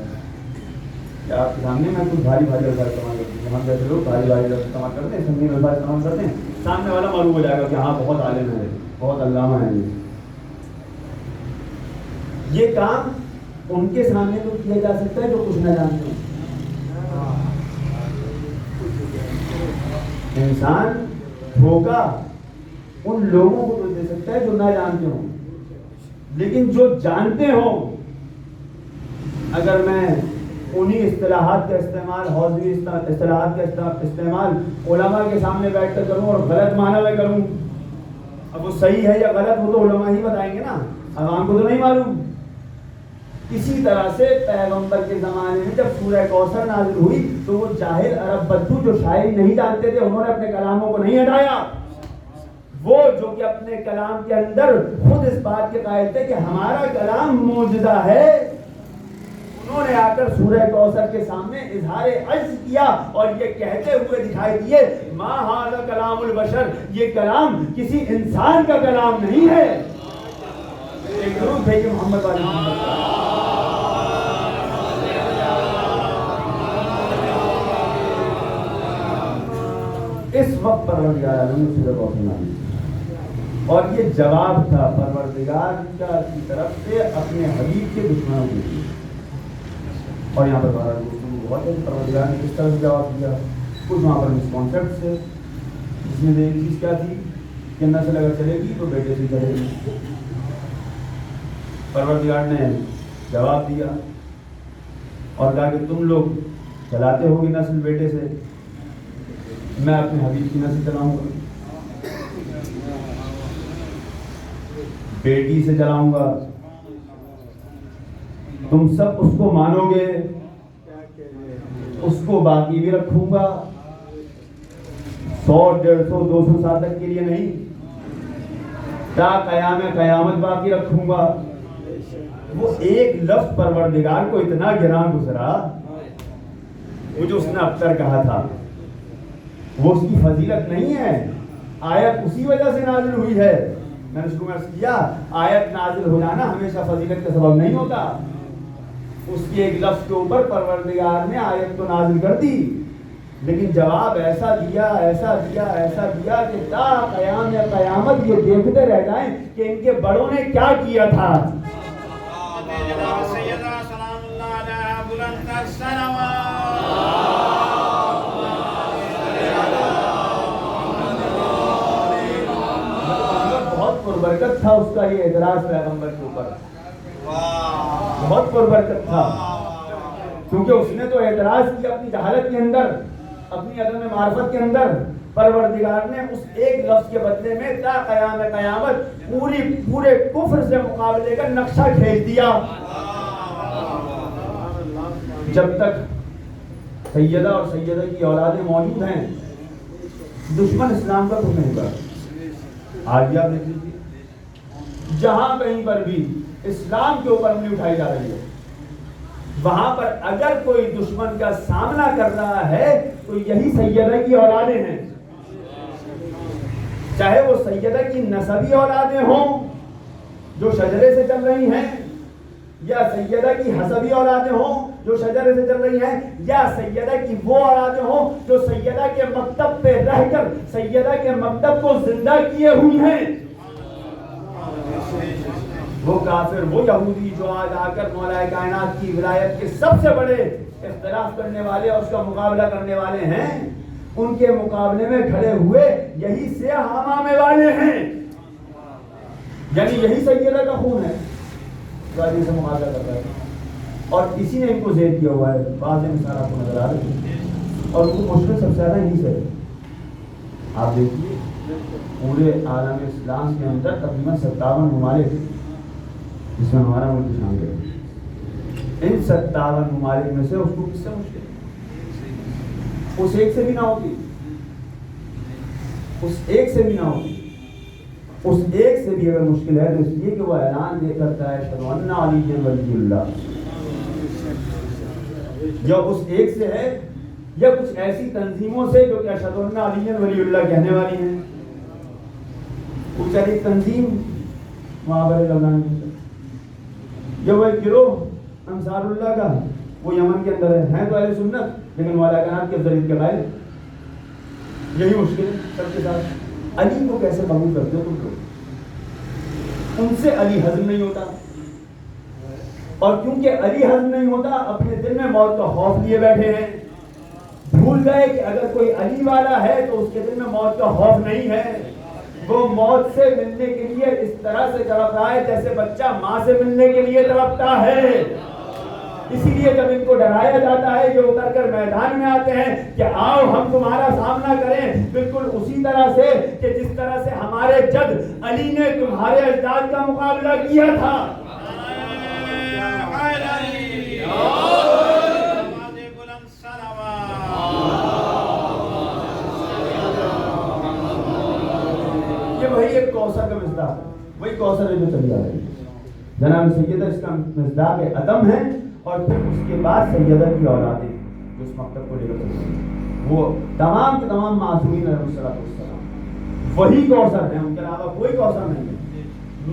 کیا آپ کے سامنے میں کچھ بھاری بھاری الفاظ استعمال کرتی ہوں، ہم جیسے لوگ بھاری بھاری لفظ استعمال کرتے ہیں، سنگین الفاظ استعمال کرتے ہیں، سامنے والا معروف ہو جائے گا کہ ہاں بہت عالم ہے، بہت علامہ ہے. یہ کام ان کے سامنے تو کیا جا سکتا ہے جو کچھ نہ جانتے ہیں. انسان دھوکہ ان لوگوں کو تو دے سکتا ہے جو نہ جانتے ہوں، لیکن جو جانتے ہوں اگر میں انہی اصطلاحات کا استعمال، حوضوی اصطلاحات کا استعمال علماء کے سامنے بیٹھ کر کروں اور غلط معنی میں کروں، اب وہ صحیح ہے یا غلط وہ تو علماء ہی بتائیں گے نا، عوام کو تو نہیں معلوم. اسی طرح سے پیغمبر کے زمانے میں جب سورہ کوثر نازل ہوئی تو وہ جاہل عرب بدو جو شاعری نہیں جانتے تھے انہوں نے اپنے کلاموں کو نہیں ہٹایا. وہ جو کہ اپنے کلام کے اندر خود اس بات کے قائل تھے کہ ہمارا کلام معجزہ ہے، انہوں نے آ کر سورہ کوثر کے سامنے اظہار عجز کیا اور یہ کہتے ہوئے دکھائی دیے ما ھذا کلام البشر، یہ کلام کسی انسان کا کلام نہیں ہے. ایک درود بھیجئے محمد والے محمد. اس وقت پروردگار عالم نے سورہ کوثر نازل اور یہ جواب تھا پروردگار کی طرف سے اپنے حبیب کے دشمنوں کے لیے. اور یہاں پر بہت ہے پروردگار نے کس طرح سے جواب دیا. کچھ وہاں پر مسکانسیپٹ سے، جس میں ایک چیز کیا تھی کہ نسل اگر چلے گی تو بیٹے سے چلے گی. پروردگار نے جواب دیا اور کہا کہ تم لوگ چلاتے ہو گی نسل بیٹے سے، میں اپنے حبیب کی نسل چلاؤں گا، بیٹی سے چلاؤں گا. تم سب اس کو مانو گے، اس کو باقی بھی رکھوں گا 100 150 200 سال تک کے لیے نہیں، تا قیام قیامت باقی رکھوں گا. وہ ایک لفظ پروردگار کو اتنا گراں گزرا، وہ جو اس نے ابتر کہا تھا وہ اس کی فضیلت نہیں ہے. آیت اسی وجہ سے نازل ہوئی ہے. میں نے اس کو عرض کیا آیت نازل ہو جانا ہمیشہ فضیلت کا سبب نہیں ہوتا. اس کے ایک لفظ کے اوپر پروردگار نے آیت تو نازل کر دی، لیکن جواب ایسا دیا ایسا دیا ایسا دیا کہ تا قیام یا قیامت یہ دیکھتے رہ جائیں کہ ان کے بڑوں نے کیا کیا تھا. بہت پربرکت تھا اس کا یہ اعتراض پیغمبر کے اوپر، بہت پربرکت تھا، کیونکہ اس نے تو اعتراض کیا اپنی جہالت کے اندر، اپنی عدم معرفت کے اندر. پروردگار نے اس ایک لفظ کے بدلے میں تا قیام قیامت پورے کفر سے مقابلے کا نقشہ کھینچ دیا. جب تک سیدہ اور سیدہ کی اولادیں موجود ہیں دشمن اسلام کا کچھ نہیں کرتا. آج آپ دیکھ لیجیے جہاں کہیں پر بھی اسلام کے اوپر انگلی اٹھائی جا رہی ہے وہاں پر اگر کوئی دشمن کا سامنا کر رہا ہے تو یہی سیدہ کی اولادیں ہیں، چاہے وہ سیدہ کی نسبی اولادیں ہوں جو شجرے سے چل رہی ہیں، یا سیدہ کی حسبی اولادیں ہوں جو شجرے سے چل رہی ہیں، یا سیدہ کی وہ اولادیں ہوں جو سیدہ کے مکتب پہ رہ کر سیدہ کے مکتب کو زندہ کیے ہوئی ہیں۔ وہ کافر، وہ یہودی جو آج آ کر مولا کائنات کی ولایت کے سب سے بڑے اختلاف کرنے والے اور اس کا مقابلہ کرنے والے ہیں، ان کے مقابلے میں کھڑے ہوئے یہی سیاہ امامے والے ہیں، یعنی یہی سیدہ کا خون ہے جو آج سے مقابلہ کر رہا ہے، اور اسی نے ان کو زیر کیا ہوا ہے۔ بعض مثال آپ کو نظر آ رہی ہے اور ان کو مشکل سب سے زیادہ یہی سے آپ دیکھیے پورے عالم اسلام کے اندر تقریباً 57 ممالک جس میں ہمارا ملک شامل ہے، ان 57 ممالک میں سے اس کو کس سے مشکل اس ایک سے بھی نہ ہوتی، اس ایک سے بھی نہ ہوتی، اس ایک سے بھی اگر مشکل ہے تو اس لیے کہ وہ اعلان یہ کرتا ہے اشہد ان علی ولی اللہ، یا اس ایک سے ہے یا کچھ ایسی تنظیموں سے جو کہ اشہد ان علی ولی اللہ کہنے والی ہیں۔ کچھ ایک تنظیم معابر لبنان یا وہ ایک گروہ انصار اللہ کا، وہ یمن کے اندر ہے تو اہل سنت لیکن مولا کائنات کے افضلیت کے قائل، یہی مشکل ہے سب کے ساتھ۔ علی کو کیسے قبول کرتے ہو تم لوگ؟ ان سے علی ہضم نہیں ہوتا، اور کیونکہ علی ہضم نہیں ہوتا اپنے دل میں موت کا خوف لیے بیٹھے ہیں، بھول گئے کہ اگر کوئی علی والا ہے تو اس کے دل میں موت کا خوف نہیں ہے، وہ موت سے ملنے کے لیے اس طرح سے تڑپ رہا ہے جیسے بچہ ماں سے ملنے کے لیے تڑپتا ہے۔ اسی لیے جب ان کو ڈرایا جاتا ہے یہ اتر کر میدان میں آتے ہیں کہ آؤ ہم تمہارا سامنا کریں، بالکل اسی طرح سے کہ جس طرح سے ہمارے جد علی نے تمہارے اجداد کا مقابلہ کیا تھا۔ یہ وہی ایک کوثر کا مصداق ہے، وہی کوثر ہے جو چلی آ رہی ہے۔ جناب سیدہ اس کا مصداق عدم ہے، اور پھر اس کے بعد سیدہ کی اولادیں جو اس مکتب کو لے کر چلتے ہیں وہ تمام کے تمام معصومین علیہ السلام وہی کوثر ہیں، ان کے علاوہ کوئی کوثر نہیں ہے،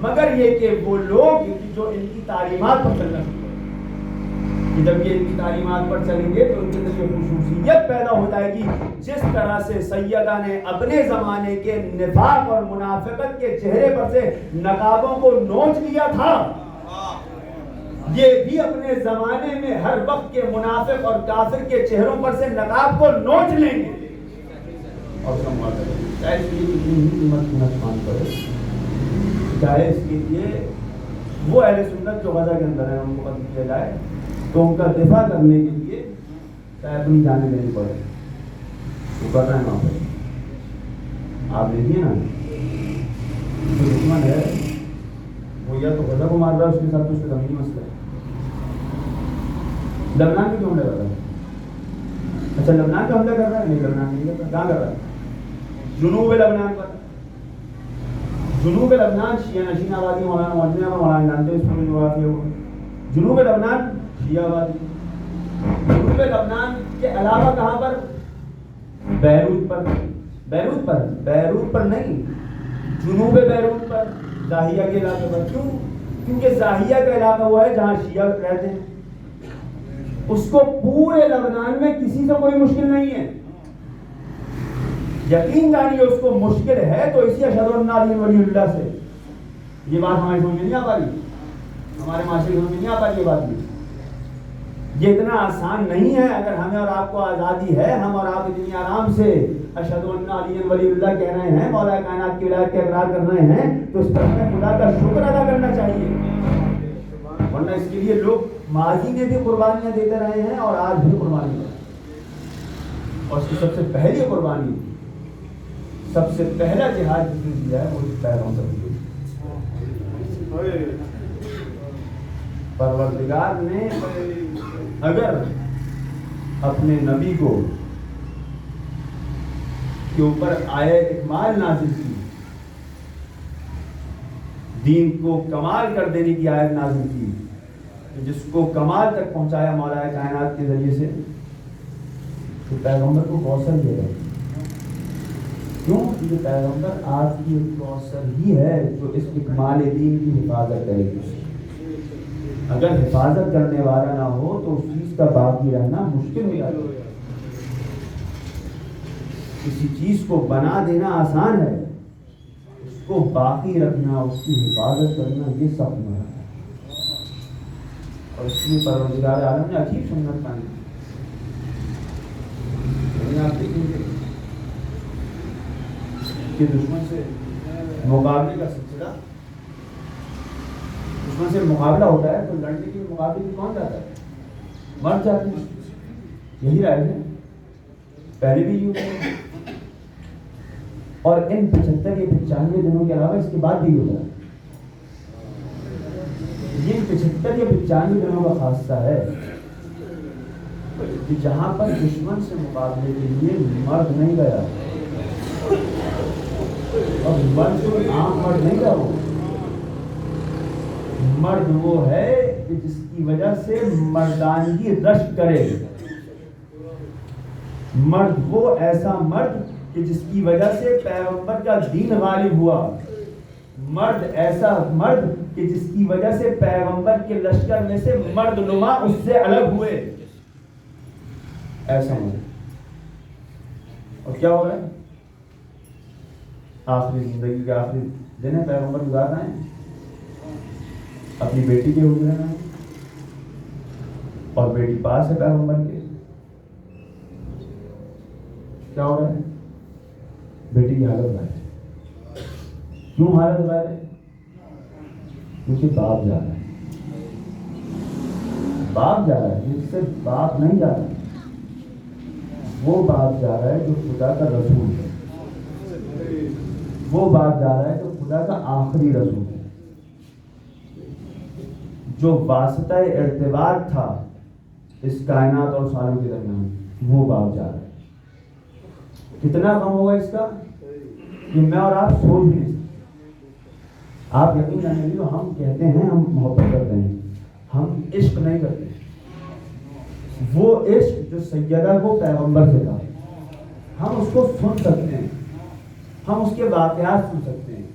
مگر یہ کہ وہ لوگ جو ان کی تعلیمات پر چلنا شروع کریں کہ جب یہ ان کی تعلیمات پر چلیں گے تو ان کے اندر یہ خصوصیت پیدا ہو جائے گی جس طرح سے سیدہ نے اپنے زمانے کے نفاق اور منافقت کے چہرے پر سے نقابوں کو نوچ لیا تھا، یہ بھی اپنے زمانے میں ہر وقت کے منافق اور کافر کے چہروں پر سے نقاب کو نوچ لیں گے اور سمجھا کریں گے، چاہے اس کے لیے کتنی ہی قیمت کی نقصان کرے، چاہے اس کے لیے وہ اہل سنت جو غزہ کے اندر ہیں ان کو قتل کیا جائے تو ان کا دفاع کرنے کے لیے چاہے اپنی جانیں دینی پڑے، وہ کر رہے ہیں وہاں پہ۔ آپ دیکھیے نا جو دشمن ہے وہ یا تو غزہ کو مار رہا ہے، اس کے ساتھ تو اس کا زمینی مسئلہ ہے۔ لبنان پہ کیوں حملہ کر رہا ہے؟ اچھا لبنان پہ حملہ کر رہا ہے؟ نہیں لبنان نہیں کر رہا، کہاں کر رہا ہے؟ جنوب لبنان پر، جنوب لبنان شیعہ نشین آبادی، مولانا موجود ہے، مولانا جانتے ہیں اس میں جغرافیہ ہوا، جنوب لبنان شیعہ آبادی، جنوب لبنان کے علاوہ کہاں پر؟ بیروت پر، بیروت پر، بیروت پر نہیں، جنوب بیروت پر، زاہیہ کے علاقے پر۔ کیوں؟ کیونکہ زاہیہ کا علاقہ وہ ہے جہاں شیعہ رہتے ہیں، اس کو پورے لبنان میں کسی سے کوئی مشکل نہیں ہے، یقین جانیے اس کو مشکل ہے تو اسی اشہد ان علی ولی اللہ سے۔ یہ بات ہماری سمجھ میں نہیں آ پا رہی، ہمارے معاشرے سمجھ میں نہیں آ پا رہی یہ بات بھی، یہ اتنا آسان نہیں ہے۔ اگر ہمیں اور آپ کو آزادی ہے، ہم اور آپ اتنی آرام سے اشہد ان علی ولی اللہ کہہ رہے ہیں، مولا کائنات کی ولایت کا اقرار کر رہے ہیں، تو اس پر ہمیں خدا کا شکر ادا کرنا چاہیے، ورنہ اس کے لیے لوگ ماضی میں بھی قربانیاں دیتے رہے ہیں اور آج بھی قربانی دیں، اور اس کی سب سے پہلی قربانی، سب سے پہلا جہاد جس نے دیا ہے وہ پیروں سے دیا۔ پروردگار نے اگر اپنے نبی کو کے اوپر آیت اکمال نازل کی دین کو کمال کر دینے کی آیت نازل کی، جس کو کمال تک پہنچایا مولا کائنات کے ذریعے سے، تو پیغمبر کو کوثر دے رہے. کیوں؟ کیونکہ پیغمبر آپ کی ایک کوثر ہی ہے جو اس اکمال دین کی حفاظت کرے گی. اگر حفاظت کرنے والا نہ ہو تو اس چیز کا باقی رہنا مشکل ہو جاتا ہے. کسی چیز کو بنا دینا آسان ہے، اس کو باقی رکھنا، اس کی حفاظت کرنا، یہ سخت ہے. اور اس لیے پروردگار عالم نے عجیب سنت قائم کی. آپ دیکھیں گے کہ دشمن سے مقابلے کا سلسلہ، دشمن سے مقابلہ ہوتا ہے تو لڑنے کے مقابلے میں کون جاتا ہے؟ مرد جاتے ہیں. یہی رائے ہے، پہلے بھی یوں ہے، اور ان 75 یا 95 دنوں کے علاوہ اس کے بعد بھی ہوتا ہے. یہ 75 یا 95 دنوں کا خاصہ ہے کہ جہاں پر دشمن سے مقابلے کے لیے مرد نہیں گیا، اور مرد تو عام مرد نہیں گیا، وہ مرد وہ ہے کہ جس کی وجہ سے مردانگی رشک کرے. مرد وہ ایسا مرد کہ جس کی وجہ سے پیغمبر کا دین غالب ہوا. مرد ایسا مرد کہ جس کی وجہ سے پیغمبر کے لشکر میں سے مرد نما اس سے الگ ہوئے. ایسا مرد. اور کیا ہو رہا ہے؟ آخری زندگی کے آخری دن ہے، پیغمبر گزار رہے ہیں، اپنی بیٹی کے حضور میں، اور بیٹی پاس ہے پیغمبر کے. کیا ہو رہا ہے؟ بیٹی کی حالت غیر ہے. کیوں حالت غیر ہے؟ کیونکہ باپ جا رہا ہے. باپ جا رہا ہے، جس سے باپ نہیں جا رہا ہے، وہ باپ جا رہا ہے جو خدا کا رسول ہے. وہ باپ جا رہا ہے جو خدا کا آخری رسول ہے، جو واسطہ ارتباط تھا اس کائنات اور عالم کے درمیان. وہ باپ جا رہا ہے. کتنا غم ہوگا اس کا کہ میں اور آپ سوچ بھی نہیں سکتے. آپ یقین جانیں گے، ہم کہتے ہیں ہم محبت کرتے ہیں، ہم عشق نہیں کرتے. وہ عشق جو سیدہ کو پیغمبر سے تھا، ہم اس کو سن سکتے ہیں، ہم اس کے واقعات سن سکتے ہیں،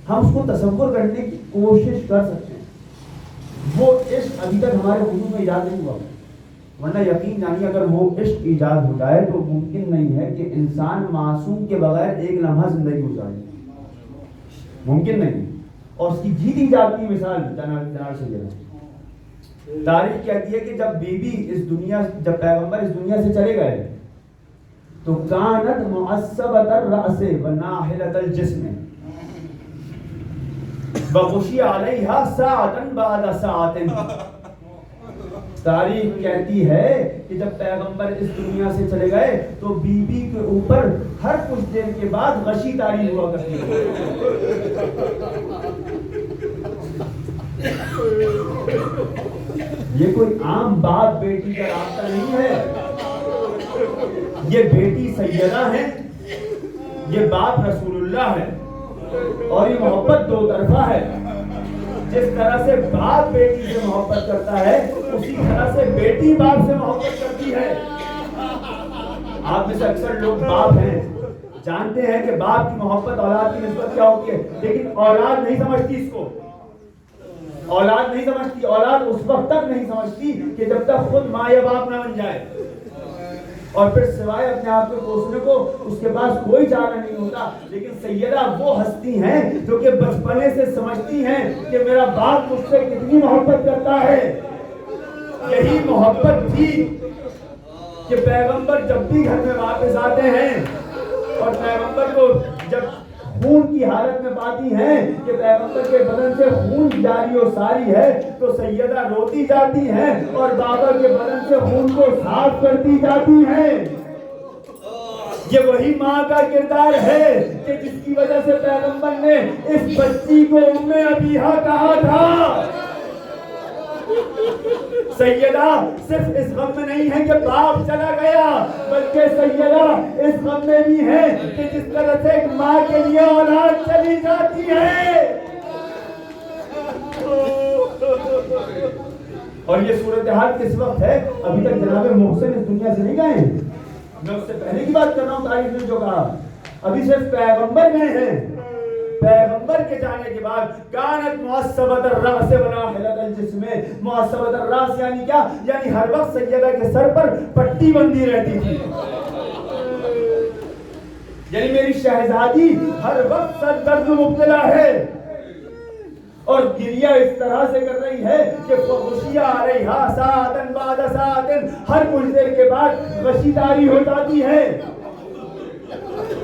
ہم اس کو تصور کرنے کی کوشش کر سکتے ہیں. وہ عشق ابھی تک ہمارے وجود میں ایجاد نہیں ہوا. ورنہ یقین جانیے اگر وہ عشق ایجاد ہو جائے تو ممکن نہیں ہے کہ انسان معصوم کے بغیر ایک لمحہ زندگی گزارے. ممکن نہیں. اور اس کی جیتی جاتی مثال جناب سیدہ. تاریخ کہتی ہے کہ جب جب پیغمبر اس دنیا سے چلے گئے تو کانت معصبۃ الرأس وناحلۃ الجسم وغشی علیہا ساعۃ بعد ساعۃ. تاریخ کہتی ہے کہ جب پیغمبر اس دنیا سے چلے گئے تو بی بی کے اوپر ہر کچھ دیر کے بعد غشی تاری ہوا کرتی ہے. یہ کوئی عام باپ بیٹی کا رابطہ نہیں ہے. یہ بیٹی سیدہ ہے، یہ باپ رسول اللہ ہے، اور یہ محبت دو طرفہ ہے. جس طرح سے باپ بیٹی سے محبت کرتا ہے اسی طرح سے بیٹی باپ سے محبت کرتی ہے. آپ میں سے اکثر لوگ باپ ہیں، جانتے ہیں کہ باپ کی محبت اولاد کی نسبت کیا ہوتی ہے، لیکن اولاد نہیں سمجھتی اس کو. اولاد نہیں سمجھتی. اولاد اس وقت تک نہیں سمجھتی کہ جب تک خود ماں یا باپ نہ بن جائے، اور پھر سوائے اپنے آپ کو کوسنے کو اس کے پاس کوئی چارہ نہیں ہوتا. لیکن سیدہ وہ ہستی ہیں جو کہ بچپنے سے سمجھتی ہیں کہ میرا باپ مجھ سے کتنی محبت کرتا ہے. یہی محبت تھی کہ پیغمبر جب بھی گھر میں واپس آتے ہیں اور پیغمبر کو جب خون کی حالت میں پاتی ہیں کہ پیغمبر کے بدن سے خون جاری و ساری ہے تو سیدہ روتی جاتی ہیں اور بابا کے بدن سے خون کو صاف کرتی جاتی ہیں. یہ وہی ماں کا کردار ہے کہ جس کی وجہ سے پیغمبر نے اس بچی کو ام ابیہا کہا تھا. سیدہ صرف اس غم میں نہیں ہے کہ باپ چلا گیا، بلکہ سیدہ اس غم میں بھی ہے کہ جس طرح سے ایک ماں کے لیے اولاد چلی جاتی ہے اور یہ صورتحال کس وقت ہے؟ ابھی تک جناب محسن اس دنیا سے نہیں گئے ہیں. میں اس سے پہلے کی بات کر رہا ہوں. تاریخ نے جو کہا ابھی صرف پیغمبر گئے ہیں. پیغمبر کے جانے کے بعد کانت معصبۃ الراس وناحلۃ الجسم. معصبۃ الراس یعنی کیا؟ یعنی ہر وقت سیدہ کے سر پر پٹی بندھی رہتی تھی. یعنی میری شہزادی ہر وقت سر درد میں مبتلا ہے اور گریہ اس طرح سے کر رہی ہے کہ غشیہ علیہا ساعتن بعد ساعتن. ہر کچھ دیر کے بعد غشی طاری ہو جاتی ہے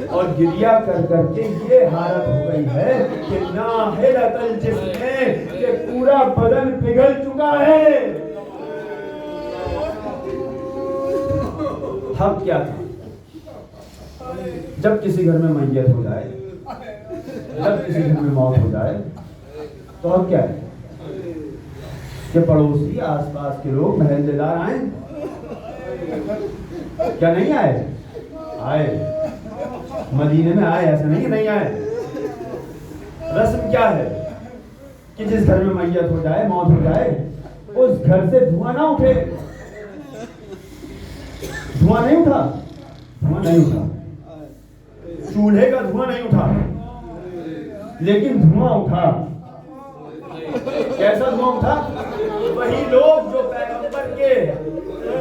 اور گریہ کر کر کے یہ حالت ہو گئی ہے کہ ناحلۃ الجسم کہ پورا بدن پگھل چکا ہے. حق کیا تھا؟ جب کسی گھر میں میت ہو جائے, جب کسی گھر میں موت ہو جائے تو اب کیا ہے کہ پڑوسی آس پاس کے لوگ محلے دار آئیں. کیا نہیں آئے؟ آئے. مدینے میں آئے, ایسا نہیں کہ نہیں آئے. رسم کیا ہے کہ جس گھر میں میت ہو جائے, موت ہو جائے, اس گھر سے دھواں نہ اٹھے. دھواں نہیں اٹھا, دھواں نہیں اٹھا, چولہے کا دھواں نہیں اٹھا, لیکن دھواں اٹھا. کیسا دھواں اٹھا؟ وہی لوگ جو پیغمبر کے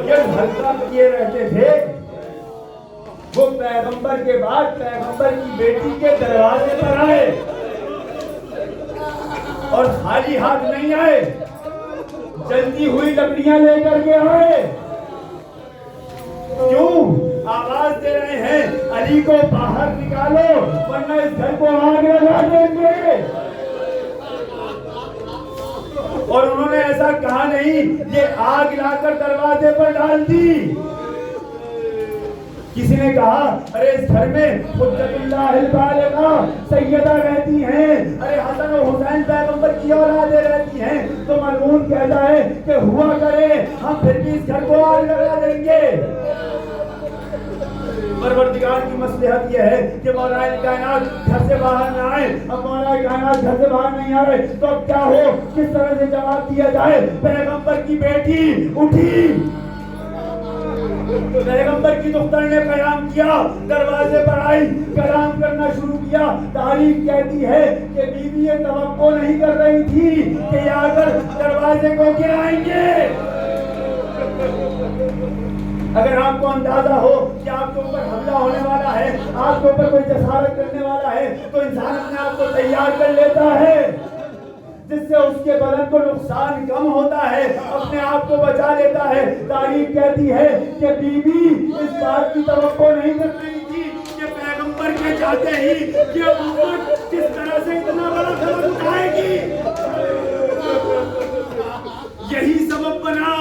یہ حلقہ کیے رہتے تھے وہ پیغمبر کے بعد پیغمبر کی بیٹی کے دروازے پر آئے اور خالی ہاتھ نہیں آئے, جلتی ہوئی لکڑیاں لے کر کے آئے. کیوں؟ آواز دے رہے ہیں علی کو باہر نکالو ورنہ اس گھر کو آگ لگا دیں گے. اور انہوں نے ایسا کہا نہیں, یہ آگ لا کر دروازے پر ڈال دی. کسی نے کہا ارے اس گھر میں حجت اللہ البالغہ سیدہ رہتی ہیں, ارے حسن و حسین پیغمبر کی اولادیں رہتی ہیں, تو ملعون کہتا ہے کہ ہوا کرے ہم پھر بھی اس گھر کو آگ لگا دیں گے. پروردگار کی مصلحت یہ ہے کہ مولا کائنات گھر سے باہر نہ آئے. اب مولا کائنات گھر سے باہر نہیں آ رہے تو اب کیا ہو, کس طرح سے جواب دیا جائے؟ پیغمبر کی بیٹی اٹھی, پیغمبر کی دختر نے قیام کیا, دروازے پر آئی, کلام کرنا شروع کیا. تاریخ کہتی ہے کہ بی بی یہ توقع نہیں کر رہی تھی کہ یہ آ کر دروازے کو گرائیں گے. اگر آپ کو اندازہ ہو کہ آپ کے اوپر حملہ ہونے والا ہے, آپ کے اوپر کوئی جسارت کرنے والا ہے, تو انسان اپنے آپ کو تیار کر لیتا ہے جس سے اس کے بدن کو نقصان کم ہوتا ہے, اپنے آپ کو بچا لیتا ہے. تاریخ کہتی ہے کہ بی بی اس بات کی توقع نہیں کر رہی تھی کہ پیغمبر کے جاتے ہی کہ امت کس طرح سے اتنا بڑا قدم اٹھائے گی. یہی سبب بنا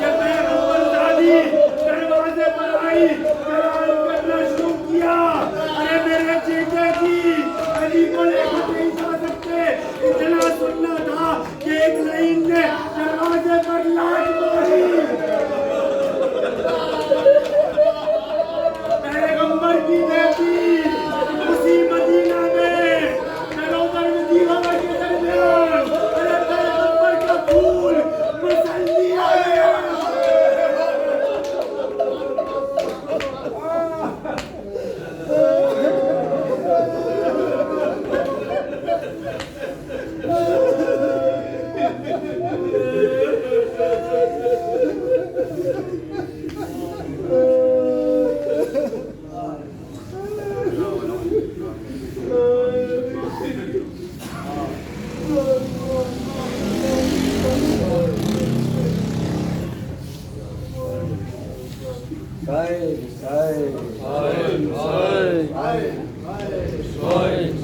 کہ پیغمبر دادی دروازے پر آئی, کلام کرنا شروع کیا. ارے میرے چیتے جی, علی کو لے کر نہیں جا سکتے, اتنا سننا تھا کہ ایک لائن نے دروازے پر لاش ماری. پیغمبر کی بیٹی اسی مدینہ میں نروبر مدینہ کے درمیان, ارے پیغمبر کا پھول مسلی آیا. Sai.